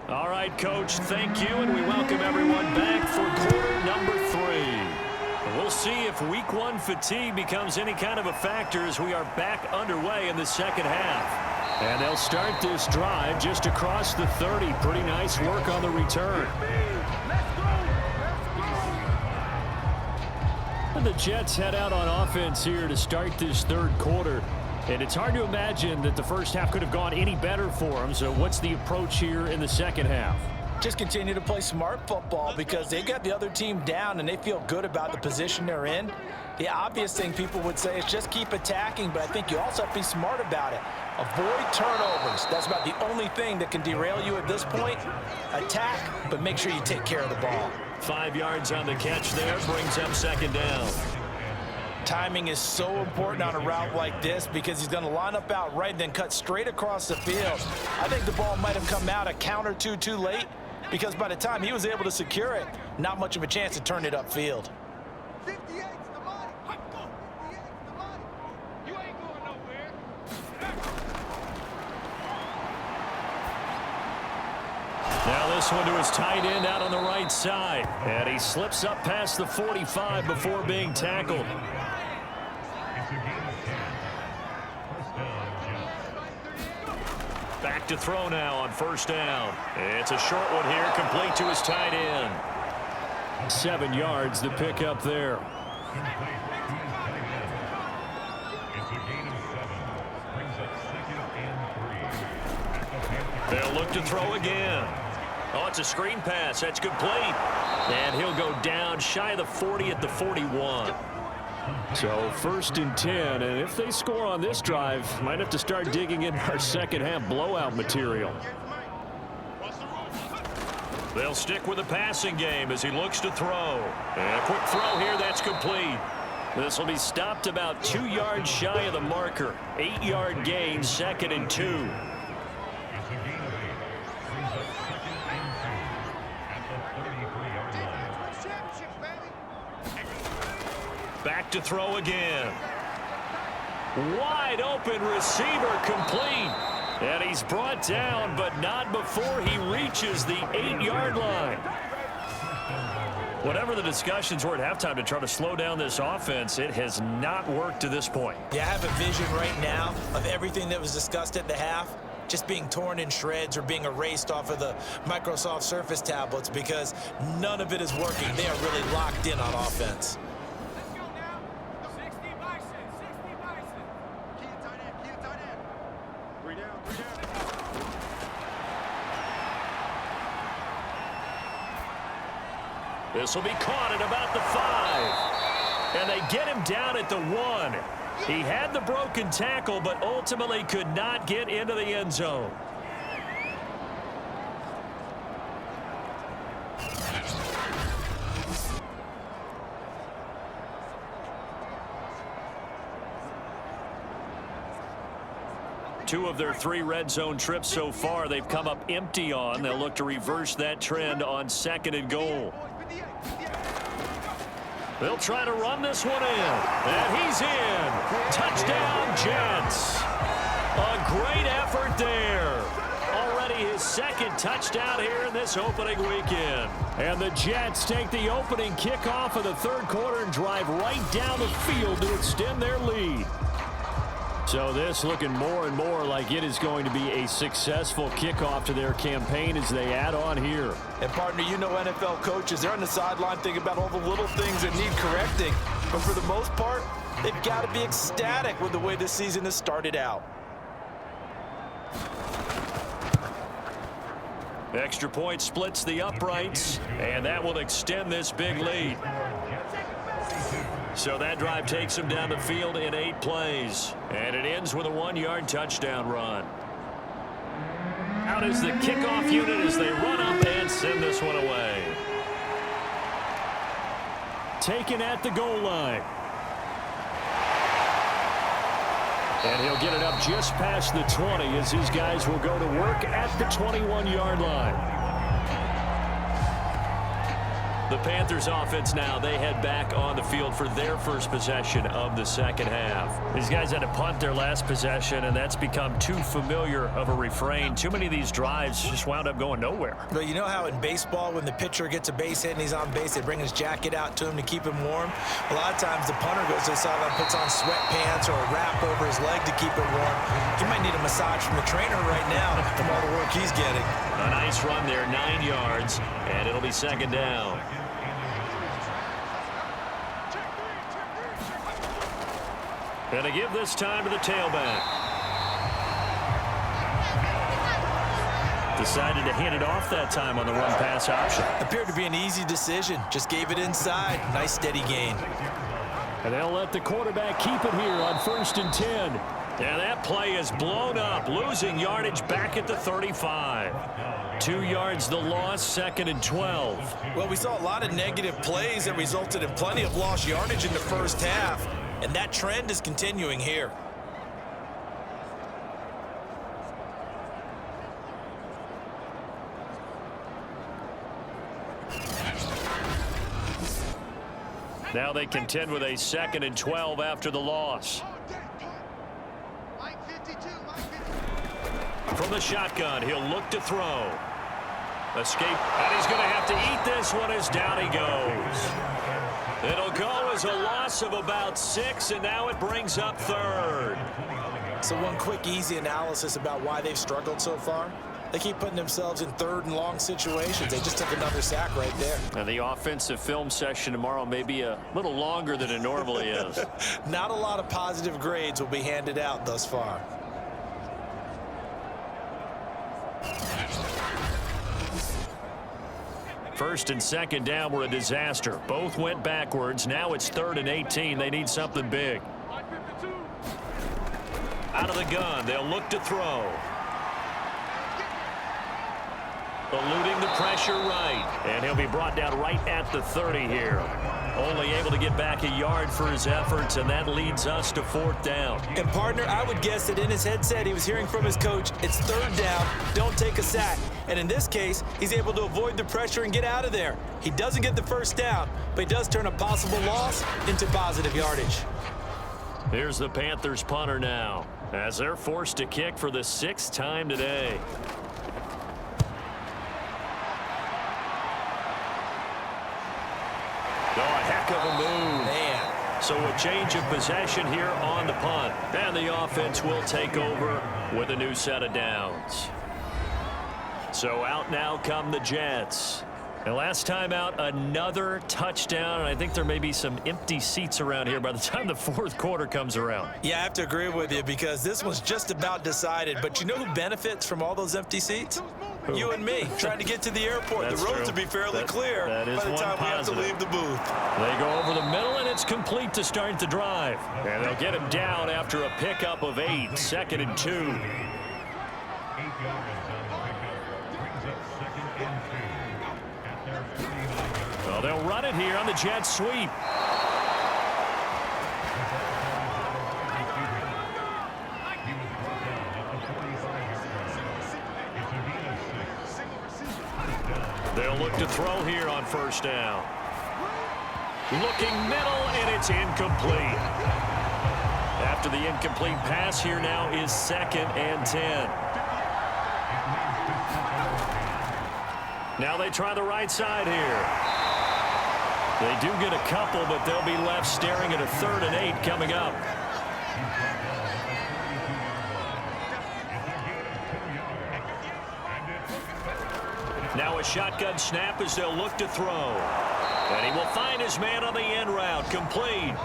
All right, Coach, thank you, and we welcome everyone back for quarter number 3. We'll see if week 1 fatigue becomes any kind of a factor as we are back underway in the second half. And they'll start this drive just across the 30. Pretty nice work on the return. And the Jets head out on offense here to start this third quarter. And it's hard to imagine that the first half could have gone any better for them. So what's the approach here in the second half? Just continue to play smart football because they got the other team down and they feel good about the position they're in. The obvious thing people would say is just keep attacking, but I think you also have to be smart about it. Avoid turnovers. That's about the only thing that can derail you at this point. Attack, but make sure you take care of the ball. 5 yards on the catch there, brings up second down. Timing is so important on a route like this because he's going to line up out right and then cut straight across the field. I think the ball might have come out a count or two too late because by the time he was able to secure it, not much of a chance to turn it upfield. Now this one to his tight end out on the right side. And he slips up past the 45 before being tackled. Back to throw now on first down. It's a short one here, complete to his tight end. 7 yards to pick up there. They'll look to throw again. Oh, it's a screen pass. That's complete. And he'll go down shy of the 40 at the 41. So first and 10, and if they score on this drive, might have to start digging in our second half blowout material. They'll stick with the passing game as he looks to throw. And a quick throw here, that's complete. This will be stopped about 2 yards shy of the marker. 8-yard gain, second and 2. Back to throw again. Wide open receiver complete. And he's brought down, but not before he reaches the 8-yard line. Whatever the discussions were at halftime to try to slow down this offense, it has not worked to this point. Yeah, I have a vision right now of everything that was discussed at the half just being torn in shreds or being erased off of the Microsoft Surface tablets because none of it is working. They are really locked in on offense. This will be caught at about the 5. And they get him down at the 1. He had the broken tackle, but ultimately could not get into the end zone. Two of their 3 red zone trips so far, they've come up empty on. They'll look to reverse that trend on second and goal. They'll try to run this one in. And he's in. Touchdown, Jets. A great effort there. Already his second touchdown here in this opening weekend. And the Jets take the opening kickoff of the third quarter and drive right down the field to extend their lead. So this looking more and more like it is going to be a successful kickoff to their campaign as they add on here. And partner, you know NFL coaches, they're on the sideline thinking about all the little things that need correcting. But for the most part, they've got to be ecstatic with the way this season has started out. Extra point splits the uprights, and that will extend this big lead. So that drive takes him down the field in 8 plays. And it ends with a 1-yard touchdown run. Out is the kickoff unit as they run up and send this one away. Taken at the goal line. And he'll get it up just past the 20 as his guys will go to work at the 21-yard line. The Panthers offense now, they head back on the field for their first possession of the second half. These guys had to punt their last possession, and that's become too familiar of a refrain. Too many of these drives just wound up going nowhere. But you know how in baseball, when the pitcher gets a base hit and he's on base, they bring his jacket out to him to keep him warm? A lot of times the punter goes to the sideline, puts on sweatpants or a wrap over his leg to keep it warm. He might need a massage from the trainer right now from all the work he's getting. A nice run there, 9 yards, and it'll be second down. And to give this time to the tailback. Decided to hand it off that time on the run-pass option. Appeared to be an easy decision. Just gave it inside. Nice steady gain. And they'll let the quarterback keep it here on 1st and 10. And that play is blown up, losing yardage back at the 35. 2 yards the loss, 2nd and 12. Well, we saw a lot of negative plays that resulted in plenty of lost yardage in the first half. And that trend is continuing here. Now they contend with a 2nd and 12 after the loss. From the shotgun, he'll look to throw. Escape, and he's going to have to eat this one as down he goes. It'll go as a loss of about 6, and now it brings up 3rd. So one quick, easy analysis about why they've struggled so far. They keep putting themselves in 3rd and long situations. They just took another sack right there. And the offensive film session tomorrow may be a little longer than it normally is. Not a lot of positive grades will be handed out thus far. First and second down were a disaster. Both went backwards. Now it's 3rd and 18. They need something big. Out of the gun, they'll look to throw. Eluding the pressure right. And he'll be brought down right at the 30 here. Only able to get back a yard for his efforts, and that leads us to 4th down. And partner, I would guess that in his headset he was hearing from his coach, it's 3rd down, don't take a sack. And in this case, he's able to avoid the pressure and get out of there. He doesn't get the first down, but he does turn a possible loss into positive yardage. Here's the Panthers punter now, as they're forced to kick for the 6th time today. Oh, a heck of a move. Man. So a change of possession here on the punt. And the offense will take over with a new set of downs. So out now come the Jets. And last time out, another touchdown. And I think there may be some empty seats around here by the time the 4th quarter comes around. Yeah, I have to agree with you because this one's just about decided. But you know who benefits from all those empty seats? Who? You and me, trying to get to the airport. That's the roads true. will be fairly clear that is by the one time positive. we have to leave the booth. They go over the middle, and it's complete to start the drive. And they'll get him down after a pickup of 8, 2nd and 2. Well, they'll run it here on the jet sweep. They'll look to throw here on 1st down. Looking middle, and it's incomplete. After the incomplete pass, here now is 2nd and 10. Now they try the right side here. They do get a couple, but they'll be left staring at a 3rd and 8 coming up. Now a shotgun snap as they'll look to throw. And he will find his man on the end route. Complete.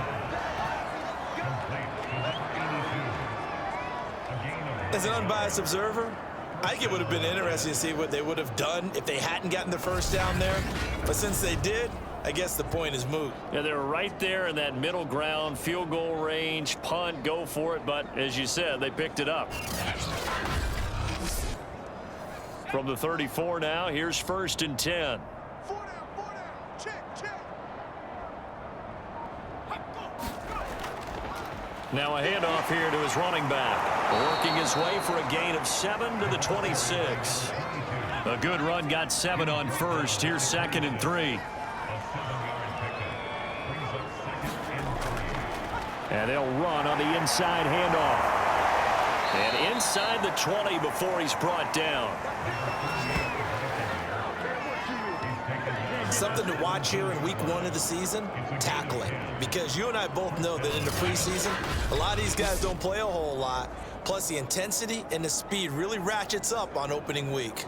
As an unbiased observer, I think it would have been interesting to see what they would have done if they hadn't gotten the first down there. But since they did, I guess the point is moot. Yeah, they're right there in that middle ground, field goal range, punt, go for it. But as you said, they picked it up. From the 34 now, here's 1st and 10. Now a handoff here to his running back. Working his way for a gain of 7 to the 26. A good run, got 7 on 1st. Here's 2nd and 3. And they'll run on the inside handoff. And inside the 20 before he's brought down. Something to watch here in week 1 of the season, tackling. Because you and I both know that in the preseason, a lot of these guys don't play a whole lot. Plus, the intensity and the speed really ratchets up on opening week.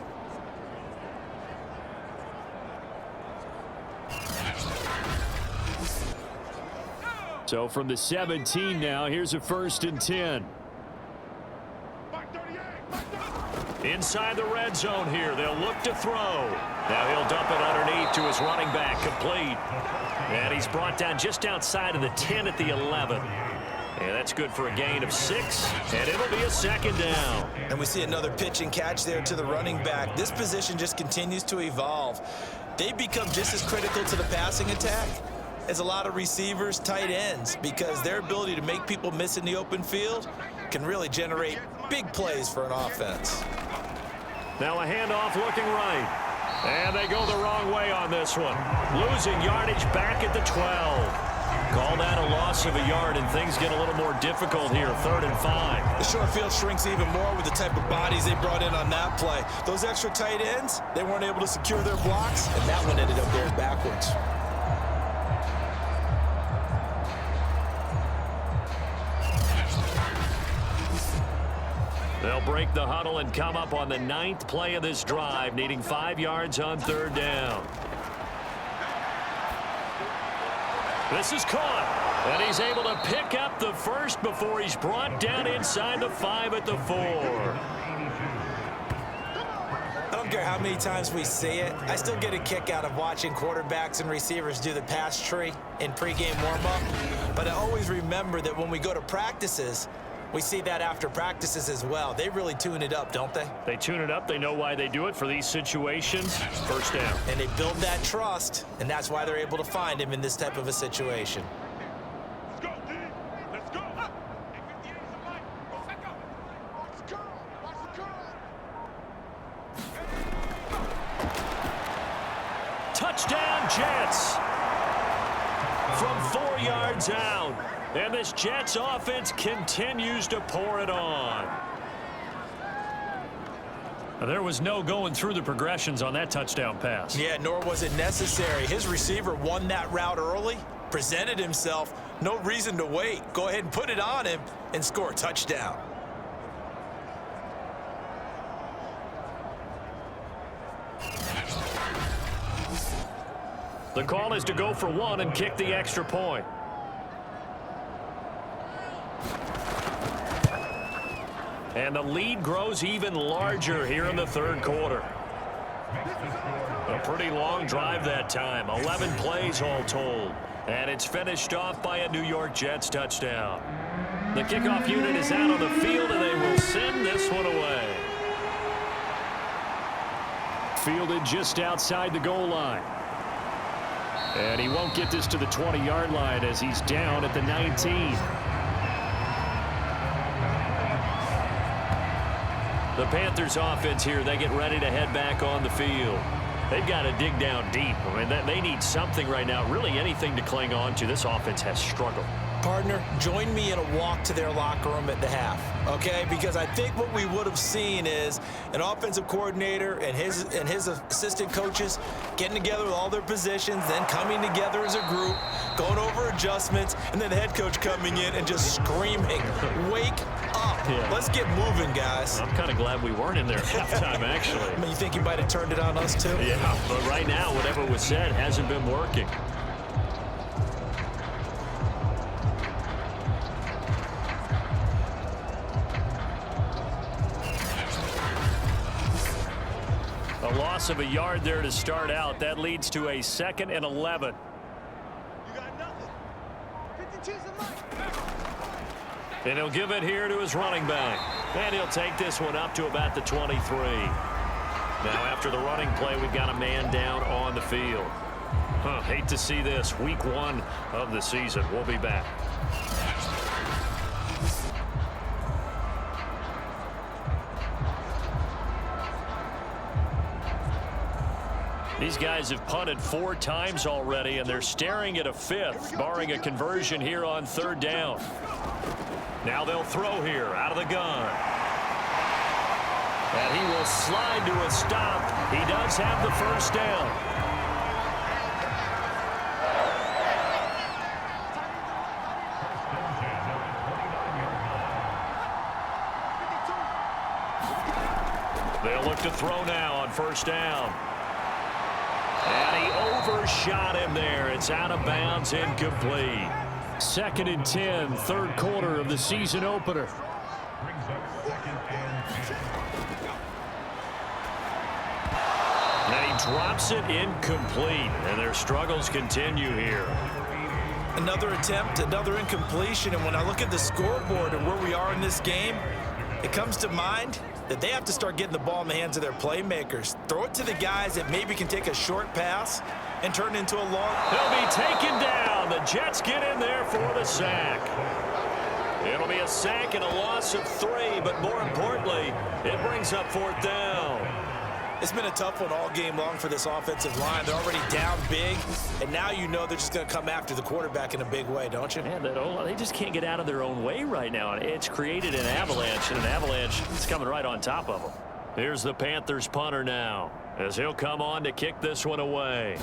So from the 17 now, here's a 1st and 10. Inside the red zone here, they'll look to throw. Now he'll dump it underneath to his running back, complete. And he's brought down just outside of the 10 at the 11. And that's good for a gain of 6, and it'll be a 2nd down. And we see another pitch and catch there to the running back. This position just continues to evolve. They become just as critical to the passing attack as a lot of receivers, tight ends, because their ability to make people miss in the open field can really generate big plays for an offense. Now a handoff looking right. And they go the wrong way on this one. Losing yardage back at the 12. Call that a loss of a yard, and things get a little more difficult here, 3rd and 5. The short field shrinks even more with the type of bodies they brought in on that play. Those extra tight ends, they weren't able to secure their blocks, and that one ended up going backwards. They'll break the huddle and come up on the 9th play of this drive, needing 5 yards on 3rd down. This is caught, and he's able to pick up the 1st before he's brought down inside the 5 at the 4. I don't care how many times we see it. I still get a kick out of watching quarterbacks and receivers do the pass tree in pregame warm-up. But I always remember that when we go to practices, we see that after practices as well. They really tune it up, don't they? They tune it up. They know why they do it for these situations. 1st down. And they build that trust, and that's why they're able to find him in this type of a situation. Let's go, D. Let's go. Touchdown, Jets. From 4 yards out. And this Jets offense continues to pour it on. There was no going through the progressions on that touchdown pass. Yeah, nor was it necessary. His receiver won that route early, presented himself, no reason to wait. Go ahead and put it on him and score a touchdown. The call is to go for 1 and kick the extra point. And the lead grows even larger here in the 3rd quarter. A pretty long drive that time, 11 plays all told. And it's finished off by a New York Jets touchdown. The kickoff unit is out on the field, and they will send this one away. Fielded just outside the goal line. And he won't get this to the 20-yard line as he's down at the 19. The Panthers offense here, they get ready to head back on the field. They've got to dig down deep. I mean, they need something right now, really anything to cling on to. This offense has struggled. Partner, join me in a walk to their locker room at the half, okay? Because I think what we would have seen is an offensive coordinator and his assistant coaches getting together with all their positions, then coming together as a group, going over adjustments, and then the head coach coming in and just screaming, "Wake up. Yeah. Let's get moving, guys." I'm kind of glad we weren't in there at halftime, actually. I mean, you think he might have turned it on us, too? Yeah, but right now, whatever was said hasn't been working. A loss of a yard there to start out. That leads to a 2nd and 11. You got nothing. 52's the mic. And he'll give it here to his running back. And he'll take this one up to about the 23. Now after the running play, we've got a man down on the field. Hate to see this. Week 1 of the season. We'll be back. These guys have punted 4 times already, and they're staring at a 5th, barring a conversion here on 3rd down. Now they'll throw here out of the gun. And he will slide to a stop. He does have the 1st down. They'll look to throw now on 1st down. And he overshot him there. It's out of bounds, incomplete. 2nd and 10, 3rd quarter of the season opener. And he drops it incomplete. And their struggles continue here. Another attempt, another incompletion. And when I look at the scoreboard and where we are in this game, it comes to mind that they have to start getting the ball in the hands of their playmakers. Throw it to the guys that maybe can take a short pass and turn it into a long. He'll be taken down. The Jets get in there for the sack. It'll be a sack and a loss of 3, but more importantly, it brings up 4th down. It's been a tough one all game long for this offensive line. They're already down big, and now you know they're just going to come after the quarterback in a big way, don't you? Man, they just can't get out of their own way right now. It's created an avalanche, and an avalanche is coming right on top of them. Here's the Panthers punter now, as he'll come on to kick this one away.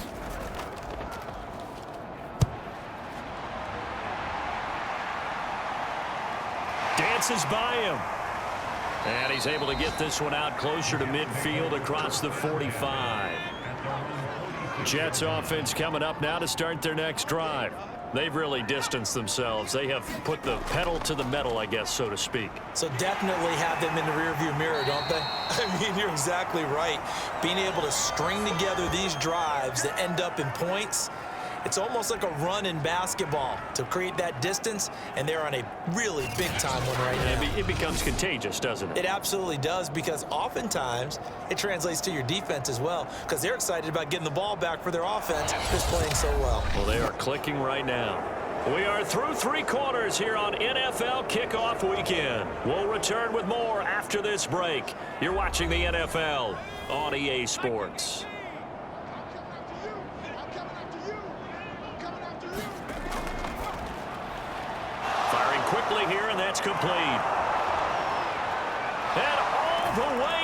Dances by him. And he's able to get this one out closer to midfield across the 45. Jets offense coming up now to start their next drive. They've really distanced themselves. They have put the pedal to the metal, I guess, so to speak. So definitely have them in the rearview mirror, don't they? I mean, you're exactly right. Being able to string together these drives that end up in points, it's almost like a run in basketball to create that distance, and they're on a really big-time one right now. It becomes contagious, doesn't it? It absolutely does, because oftentimes it translates to your defense as well, because they're excited about getting the ball back for their offense that's playing so well. Well, they are clicking right now. We are through 3 quarters here on NFL Kickoff Weekend. We'll return with more after this break. You're watching the NFL on EA Sports. Firing quickly here, and that's complete. And all the way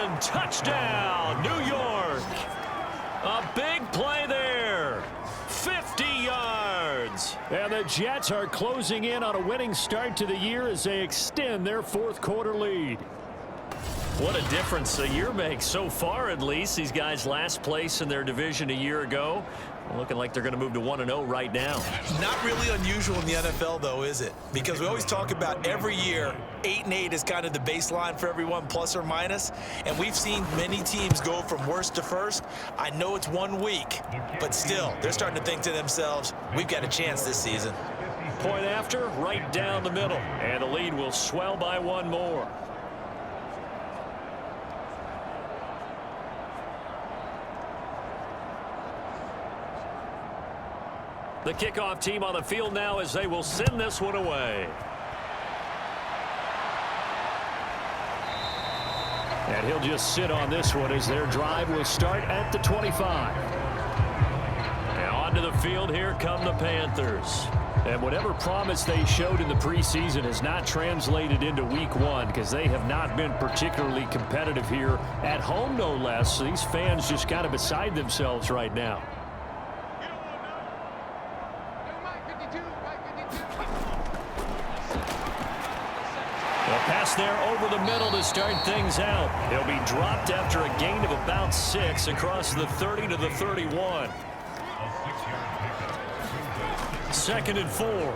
in. Touchdown, New York. A big play there. 50 yards. And the Jets are closing in on a winning start to the year as they extend their 4th quarter lead. What a difference a year makes so far, at least. These guys last place in their division a year ago. Looking like they're going to move to 1-0 right now. Not really unusual in the NFL, though, is it? Because we always talk about every year, 8-8 is kind of the baseline for everyone, plus or minus. And we've seen many teams go from worst to first. I know it's 1 week, but still, they're starting to think to themselves, we've got a chance this season. Point after, right down the middle. And the lead will swell by 1 more. The kickoff team on the field now as they will send this one away. And he'll just sit on this one as their drive will start at the 25. And onto the field, here come the Panthers. And whatever promise they showed in the preseason has not translated into week 1 because they have not been particularly competitive here at home, no less. So these fans just kind of beside themselves right now. Pass there over the middle to start things out. He'll be dropped after a gain of about 6 across the 30 to the 31. 2nd and 4. Rolling,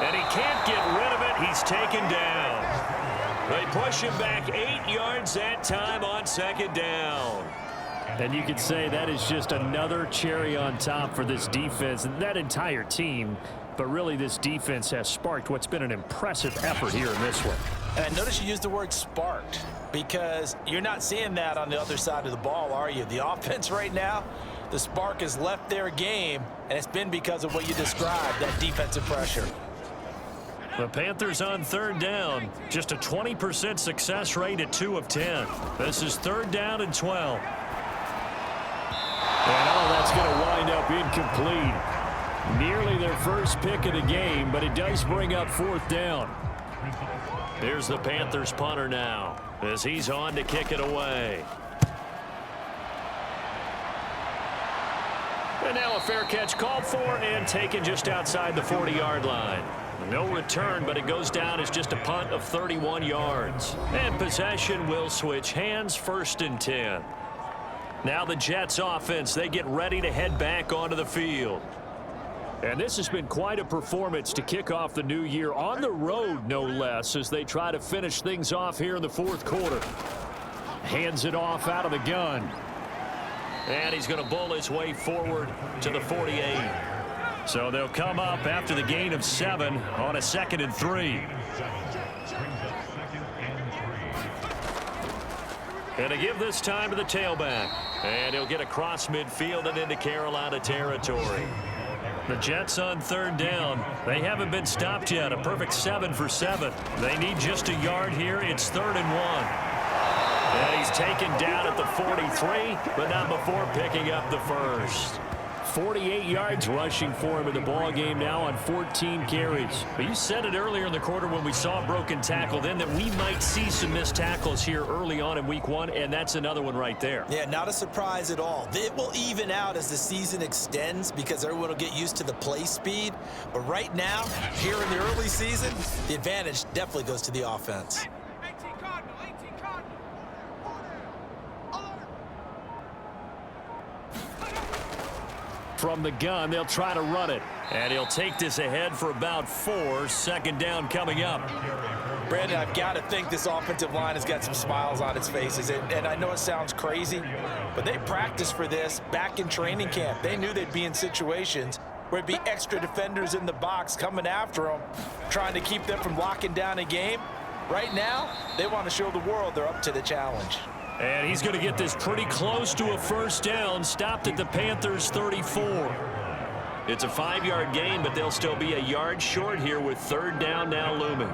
and he can't get rid of it. He's taken down. They push him back 8 yards that time on 2nd down. And you could say that is just another cherry on top for this defense and that entire team. But really, this defense has sparked what's been an impressive effort here in this one. And I notice you used the word sparked because you're not seeing that on the other side of the ball, are you? The offense right now, the spark has left their game, and it's been because of what you described, that defensive pressure. The Panthers on third down. Just a 20% success rate at 2 of 10. This is 3rd down and 12. And that's going to wind up incomplete. Nearly their first pick of the game, but it does bring up 4th down. Here's the Panthers punter now as he's on to kick it away. And now a fair catch called for and taken just outside the 40-yard line. No return, but it goes down as just a punt of 31 yards. And possession will switch hands, 1st and 10. Now the Jets offense, they get ready to head back onto the field. And this has been quite a performance to kick off the new year on the road, no less, as they try to finish things off here in the 4th quarter. Hands it off out of the gun. And he's going to bull his way forward to the 48. So they'll come up after the gain of 7 on a 2nd and 3. And to give this time to the tailback. And he'll get across midfield and into Carolina territory. The Jets on 3rd down. They haven't been stopped yet. A perfect 7 for 7. They need just a yard here. It's 3rd and 1. And he's taken down at the 43, but not before picking up the first. 48 yards rushing for him in the ball game now on 14 carries. But you said it earlier in the quarter when we saw a broken tackle then that we might see some missed tackles here early on in week 1, and that's another one right there. Yeah, not a surprise at all. It will even out as the season extends because everyone will get used to the play speed. But right now, here in the early season, the advantage definitely goes to the offense. From the gun, they'll try to run it. And he'll take this ahead for about 4. 2nd down coming up. Brandon, I've got to think this offensive line has got some smiles on its faces. And I know it sounds crazy, but they practiced for this back in training camp. They knew they'd be in situations where it'd be extra defenders in the box coming after them, trying to keep them from locking down a game. Right now, they want to show the world they're up to the challenge. And he's going to get this pretty close to a 1st down, stopped at the Panthers' 34. It's a 5-yard gain, but they'll still be a yard short here with 3rd down now looming.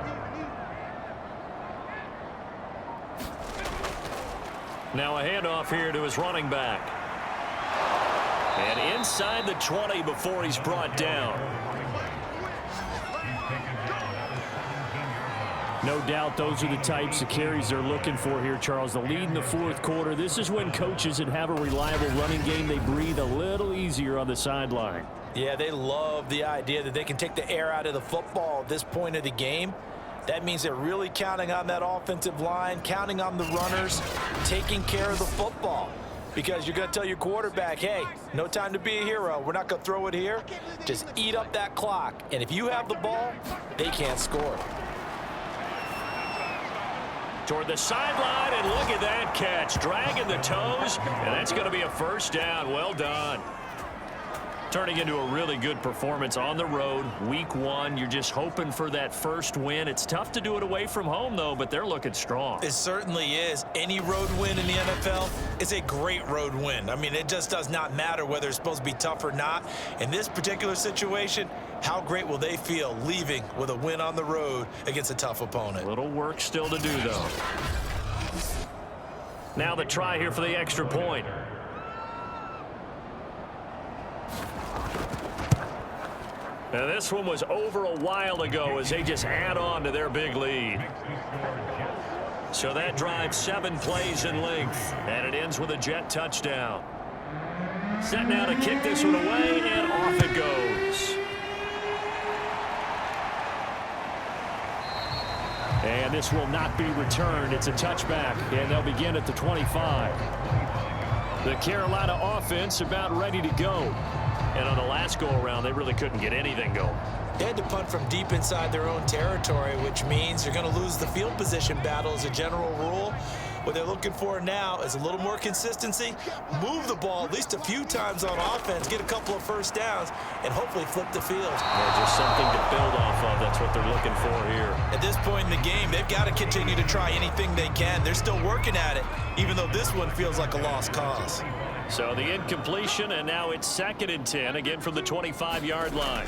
Now a handoff here to his running back. And inside the 20 before he's brought down. No doubt those are the types of carries they're looking for here, Charles. The lead in the 4th quarter. This is when coaches that have a reliable running game, they breathe a little easier on the sideline. Yeah, they love the idea that they can take the air out of the football at this point of the game. That means they're really counting on that offensive line, counting on the runners, taking care of the football. Because you're going to tell your quarterback, hey, no time to be a hero. We're not going to throw it here. Just eat up that clock. And if you have the ball, they can't score. Toward the sideline, and look at that catch. Dragging the toes, and that's going to be a 1st down. Well done. Turning into a really good performance on the road. Week 1, you're just hoping for that first win. It's tough to do it away from home, though, but they're looking strong. It certainly is. Any road win in the NFL is a great road win. I mean, it just does not matter whether it's supposed to be tough or not. In this particular situation, how great will they feel leaving with a win on the road against a tough opponent? A little work still to do, though. Now the try here for the extra point. Now this one was over a while ago as they just add on to their big lead. So that drives 7 plays in length, and it ends with a Jet touchdown. Set now to kick this one away, and off it goes. And this will not be returned. It's a touchback, and they'll begin at the 25. The Carolina offense about ready to go. And on the last go-around, they really couldn't get anything going. They had to punt from deep inside their own territory, which means you're going to lose the field position battle as a general rule. What they're looking for now is a little more consistency, move the ball at least a few times on offense, get a couple of 1st downs, and hopefully flip the field. Yeah, just something to build off of. That's what they're looking for here. At this point in the game, they've got to continue to try anything they can. They're still working at it, even though this one feels like a lost cause. So the incompletion, and now it's 2nd and 10, again from the 25-yard line.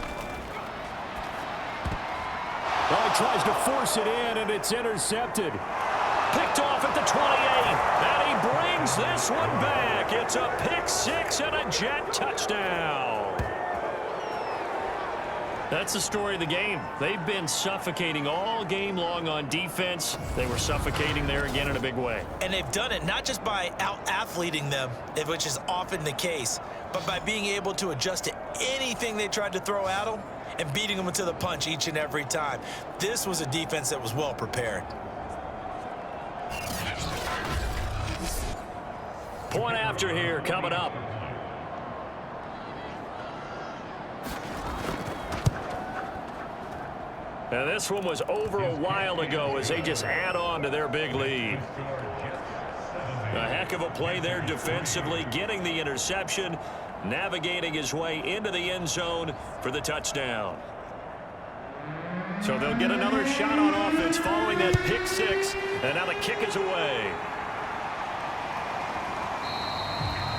Oh, he tries to force it in, and it's intercepted. Picked off at the 28, and he brings this one back. It's a pick six and a Jet touchdown. That's the story of the game. They've been suffocating all game long on defense. They were suffocating there again in a big way. And they've done it not just by out-athleting them, which is often the case, but by being able to adjust to anything they tried to throw at them and beating them to the punch each and every time. This was a defense that was well prepared. Point after here coming up. And this one was over a while ago as they just add on to their big lead. A heck of a play there defensively, getting the interception, navigating his way into the end zone for the touchdown. So they'll get another shot on offense following that pick six, and now the kick is away.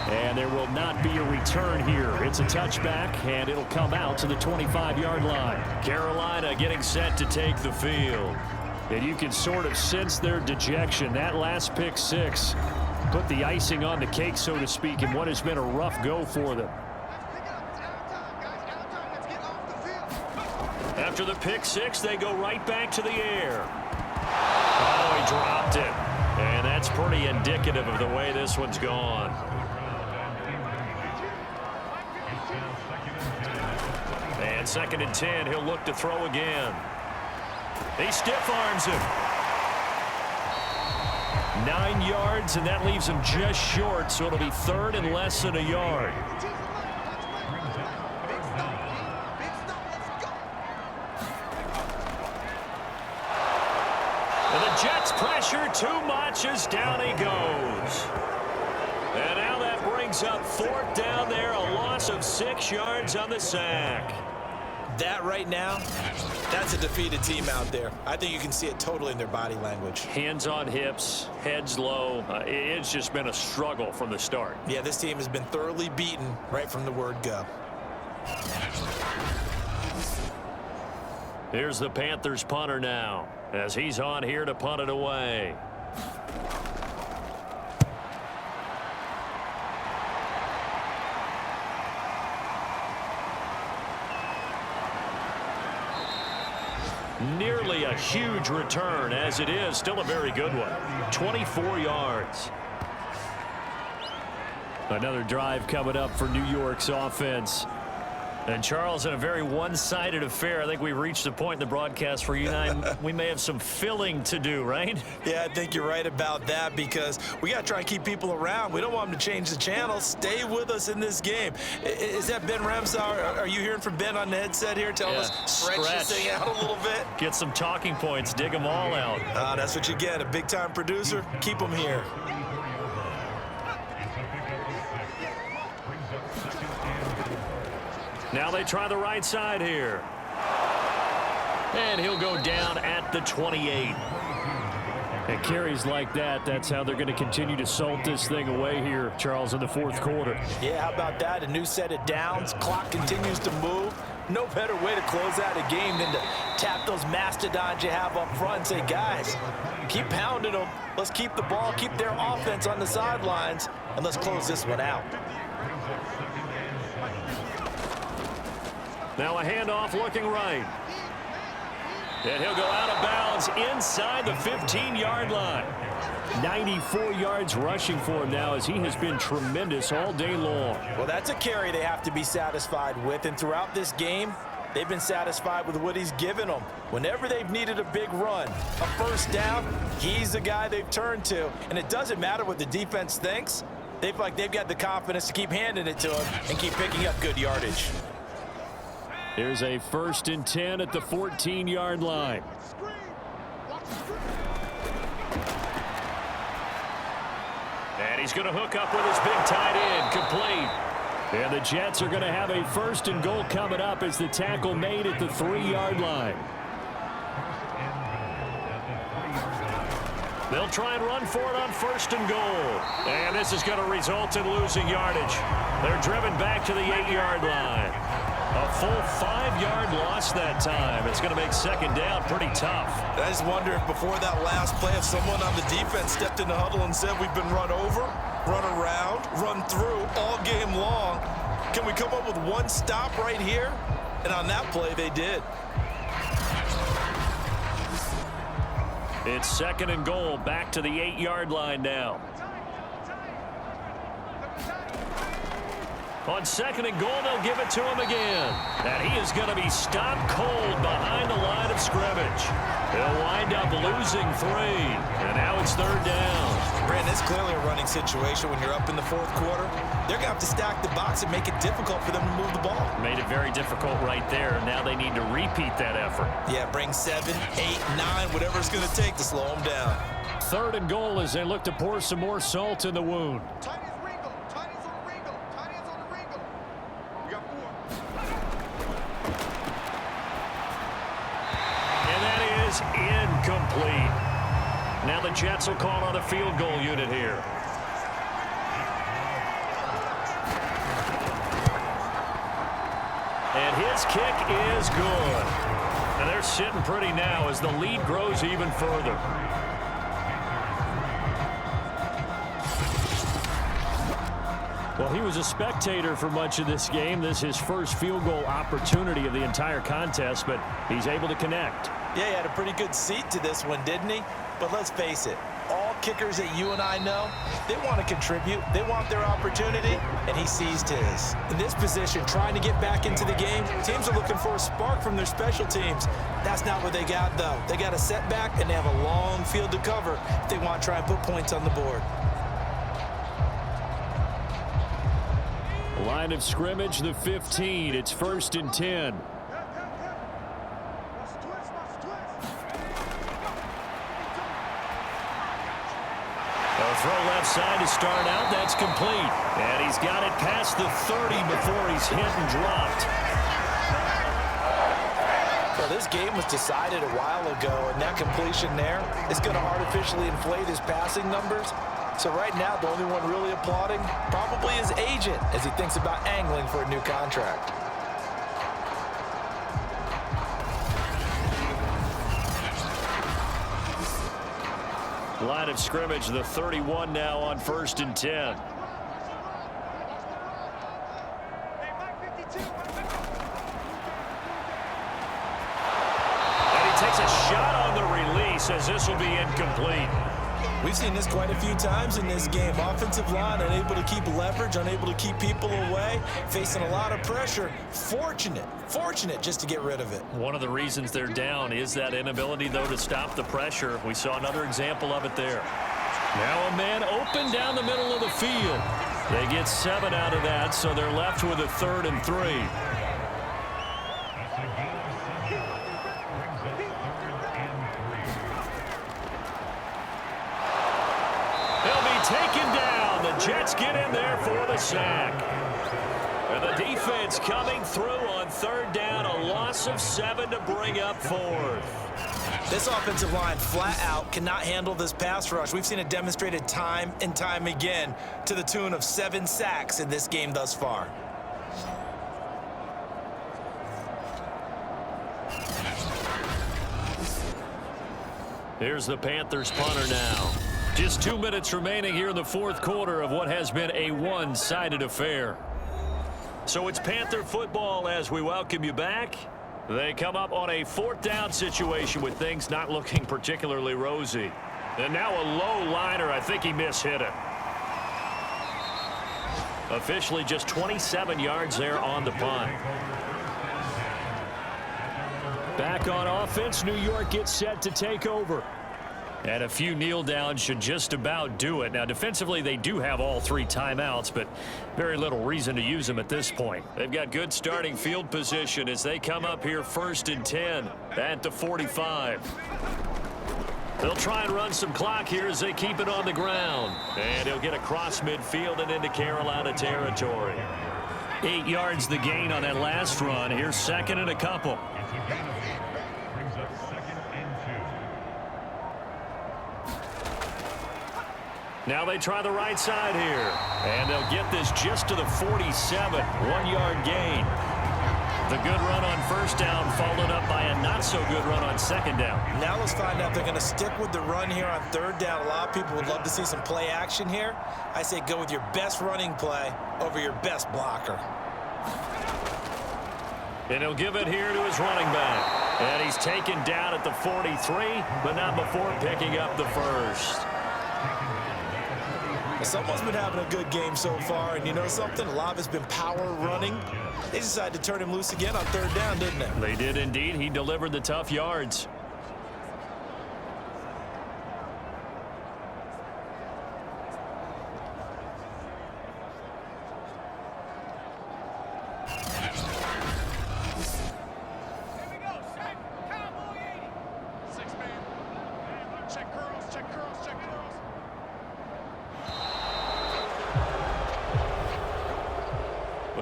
And there will not be a return here. It's a touchback, and it'll come out to the 25-yard line. Carolina getting set to take the field. And you can sort of sense their dejection. That last pick six put the icing on the cake, so to speak, in what has been a rough go for them. After the pick six, they go right back to the air. Oh, he dropped it. And that's pretty indicative of the way this one's gone. And 2nd and 10, he'll look to throw again. He stiff arms him. 9 yards, and that leaves him just short, so it'll be 3rd and less than a yard. And the Jets pressure too much as down he goes. And now that brings up 4th down there, a loss of 6 yards on the sack. That right now, that's a defeated team out there. I think you can see it totally in their body language. Hands on hips, heads low. It's just been a struggle from the start. Yeah, this team has been thoroughly beaten right from the word go. Here's the Panthers punter now, as he's on here to punt it away. Nearly a huge return, as it is still a very good one. 24 yards. Another drive coming up for New York's offense. And Charles, in a very one-sided affair, I think we've reached the point in the broadcast where you and I, we may have some filling to do, right? Yeah, I think you're right about that, because we got to try and keep people around. We don't want them to change the channel. Stay with us in this game. Is that Ben Ramsauer? Are you hearing from Ben on the headset here? Tell us, stretch this thing out a little bit. Get some talking points. Dig them all out. That's what you get. A big-time producer. Keep them here. Now they try the right side here. And he'll go down at the 28. And carries like that, that's how they're going to continue to salt this thing away here, Charles, in the 4th quarter. Yeah, how about that? A new set of downs. Clock continues to move. No better way to close out a game than to tap those mastodons you have up front and say, guys, keep pounding them. Let's keep the ball, keep their offense on the sidelines, and let's close this one out. Now a handoff looking right. And he'll go out of bounds inside the 15-yard line. 94 yards rushing for him now, as he has been tremendous all day long. Well, that's a carry they have to be satisfied with. And throughout this game, they've been satisfied with what he's given them. Whenever they've needed a big run, a first down, he's the guy they've turned to. And it doesn't matter what the defense thinks. They've got the confidence to keep handing it to him and keep picking up good yardage. Here's a 1st and 10 at the 14-yard line. And he's going to hook up with his big tight end, complete. And the Jets are going to have a 1st and goal coming up as the tackle made at the 3-yard line. They'll try and run for it on 1st and goal. And this is going to result in losing yardage. They're driven back to the 8-yard line. A full 5-yard loss lost that time. It's going to make second down pretty tough. I just wonder if before that last play, if someone on the defense stepped in the huddle and said, we've been run over, run around, run through all game long. Can we come up with one stop right here? And on that play, they did. It's second and goal, back to the 8-yard line now. On second and goal, they'll give it to him again. And he is going to be stopped cold behind the line of scrimmage. He'll wind up losing 3. And now it's third down. Brandon, it's clearly a running situation when you're up in the fourth quarter. They're going to have to stack the box and make it difficult for them to move the ball. Made it very difficult right there. Now they need to repeat that effort. Yeah, bring 7, 8, 9, whatever it's going to take to slow them down. Third and goal as they look to pour some more salt in the wound. Incomplete. Now the Jets will call on the field goal unit here. And his kick is good. And they're sitting pretty now as the lead grows even further. Well, he was a spectator for much of this game. This is his first field goal opportunity of the entire contest, but he's able to connect. Yeah, he had a pretty good seat to this one, didn't he? But let's face it, all kickers that you and I know, they want to contribute. They want their opportunity, and he seized his. In this position, trying to get back into the game, teams are looking for a spark from their special teams. That's not what they got, though. They got a setback, and they have a long field to cover if they want to try and put points on the board. Line of scrimmage, the 15. It's 1st and 10. Throw left side to start out. That's complete. And he's got it past the 30 before he's hit and dropped. Well, this game was decided a while ago, and that completion there is going to artificially inflate his passing numbers. So right now, the only one really applauding probably his agent as he thinks about angling for a new contract. Line of scrimmage, the 31 now on 1st and 10. And he takes a shot on the release as this will be incomplete. We've seen this quite a few times in this game. Offensive line unable to keep leverage, unable to keep people away, facing a lot of pressure. Fortunate just to get rid of it. One of the reasons they're down is that inability, though, to stop the pressure. We saw another example of it there. Now a man open down the middle of the field. They get 7 out of that, so they're left with a 3rd and 3. Taken down. The Jets get in there for the sack. And the defense coming through on 3rd down. A loss of 7 to bring up 4th. This offensive line flat out cannot handle this pass rush. We've seen it demonstrated time and time again to the tune of 7 sacks in this game thus far. Here's the Panthers punter now. Just 2 minutes remaining here in the fourth quarter of what has been a one-sided affair. So it's Panther football as we welcome you back. They come up on a 4th down situation with things not looking particularly rosy. And now a low liner. I think he mishit it. Officially just 27 yards there on the punt. Back on offense, New York gets set to take over. And a few kneel downs should just about do it. Now, defensively, they do have all 3 timeouts, but very little reason to use them at this point. They've got good starting field position as they come up here 1st and 10 at the 45. They'll try and run some clock here as they keep it on the ground. And he'll get across midfield and into Carolina territory. 8 yards the gain on that last run. Here's 2nd and a couple. Now they try the right side here. And they'll get this just to the 47. 1-yard gain. The good run on first down followed up by a not-so-good run on second down. Now let's find out if they're going to stick with the run here on third down. A lot of people would love to see some play action here. I say go with your best running play over your best blocker. And he'll give it here to his running back. And he's taken down at the 43, but not before picking up the first. Someone's been having a good game so far, and you know something? A lot of it's been power running. They decided to turn him loose again on third down, didn't they? They did indeed. He delivered the tough yards.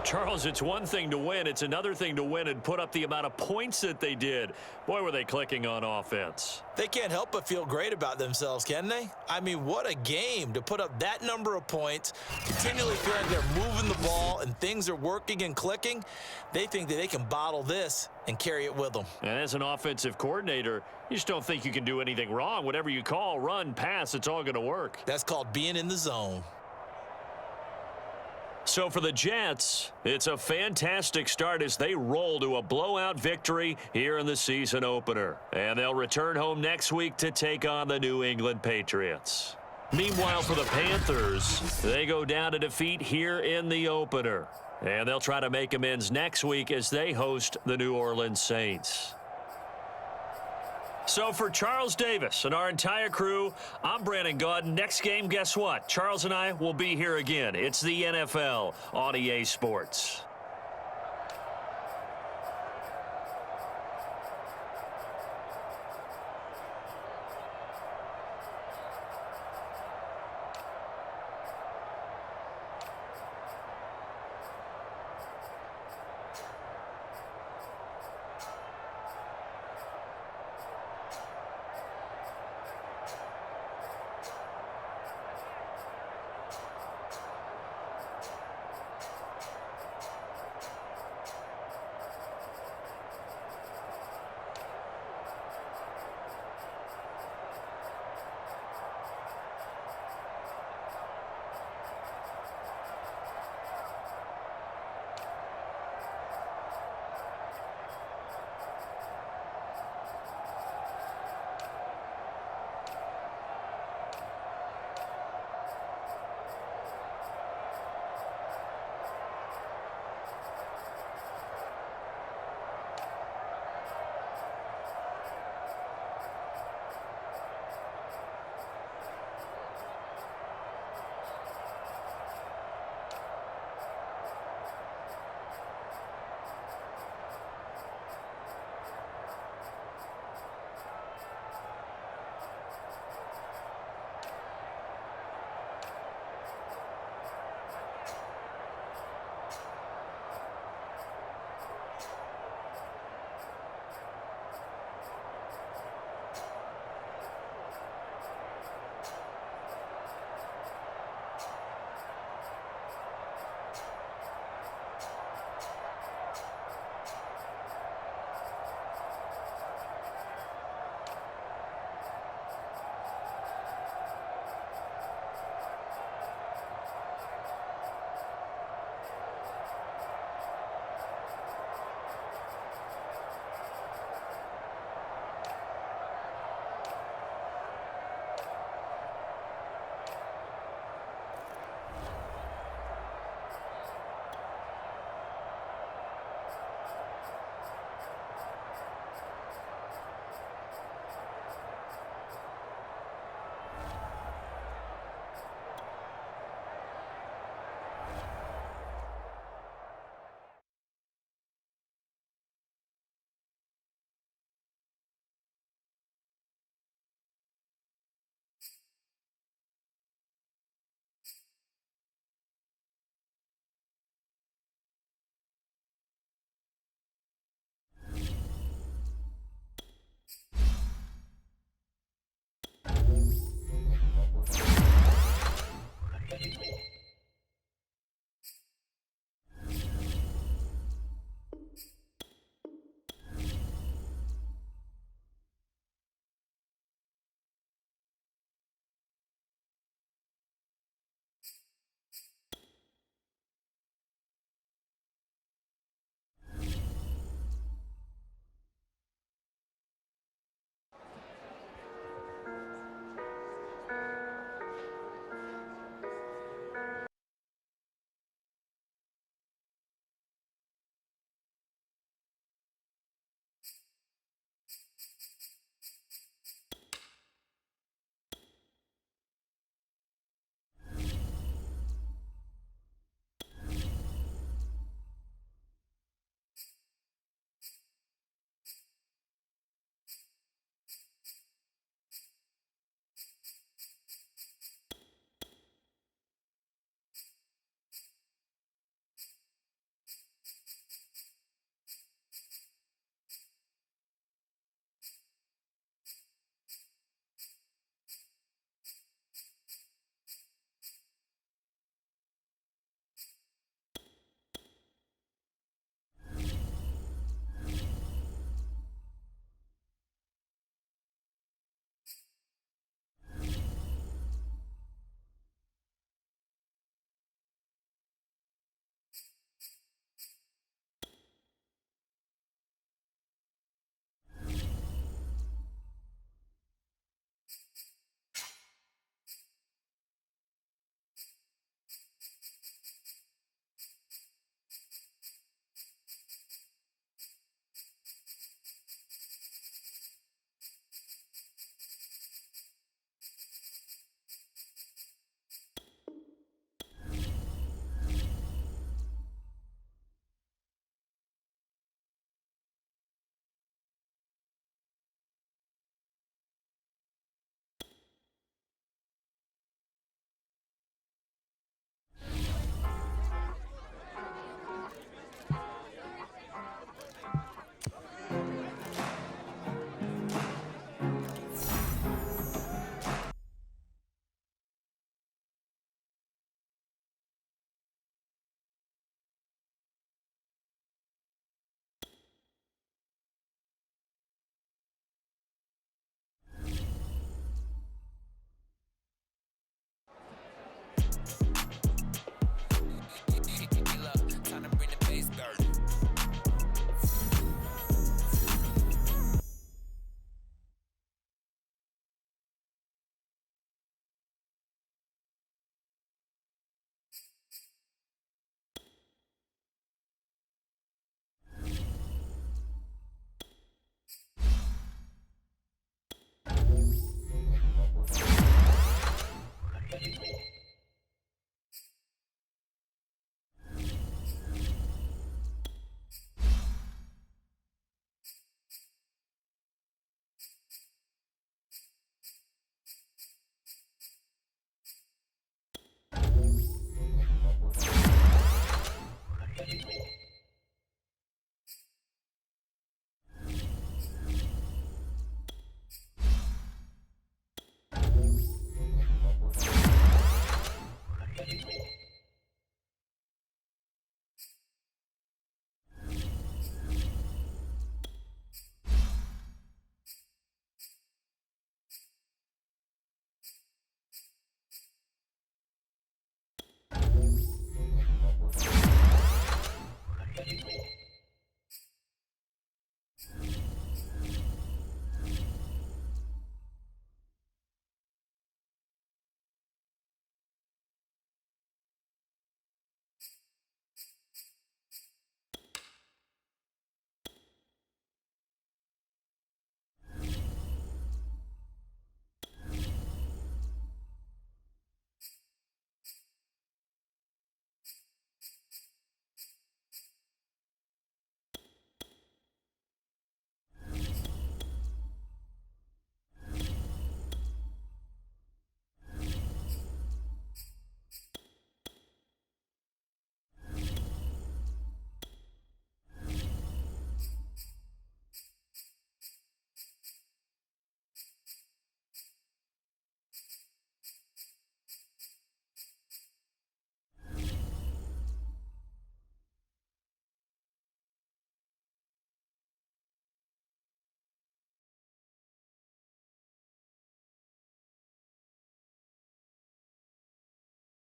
Charles, it's one thing to win. It's another thing to win and put up the amount of points that they did. Boy, were they clicking on offense. They can't help but feel great about themselves, can they? I mean, what a game to put up that number of points, continually feel like they're moving the ball and things are working and clicking. They think that they can bottle this and carry it with them. And as an offensive coordinator, you just don't think you can do anything wrong. Whatever you call, run, pass, it's all going to work. That's called being in the zone. So for the Jets, it's a fantastic start as they roll to a blowout victory here in the season opener. And they'll return home next week to take on the New England Patriots. Meanwhile, for the Panthers, they go down to defeat here in the opener. And they'll try to make amends next week as they host the New Orleans Saints. So for Charles Davis and our entire crew, I'm Brandon Gaudin. Next game, guess what? Charles and I will be here again. It's the NFL on EA Sports.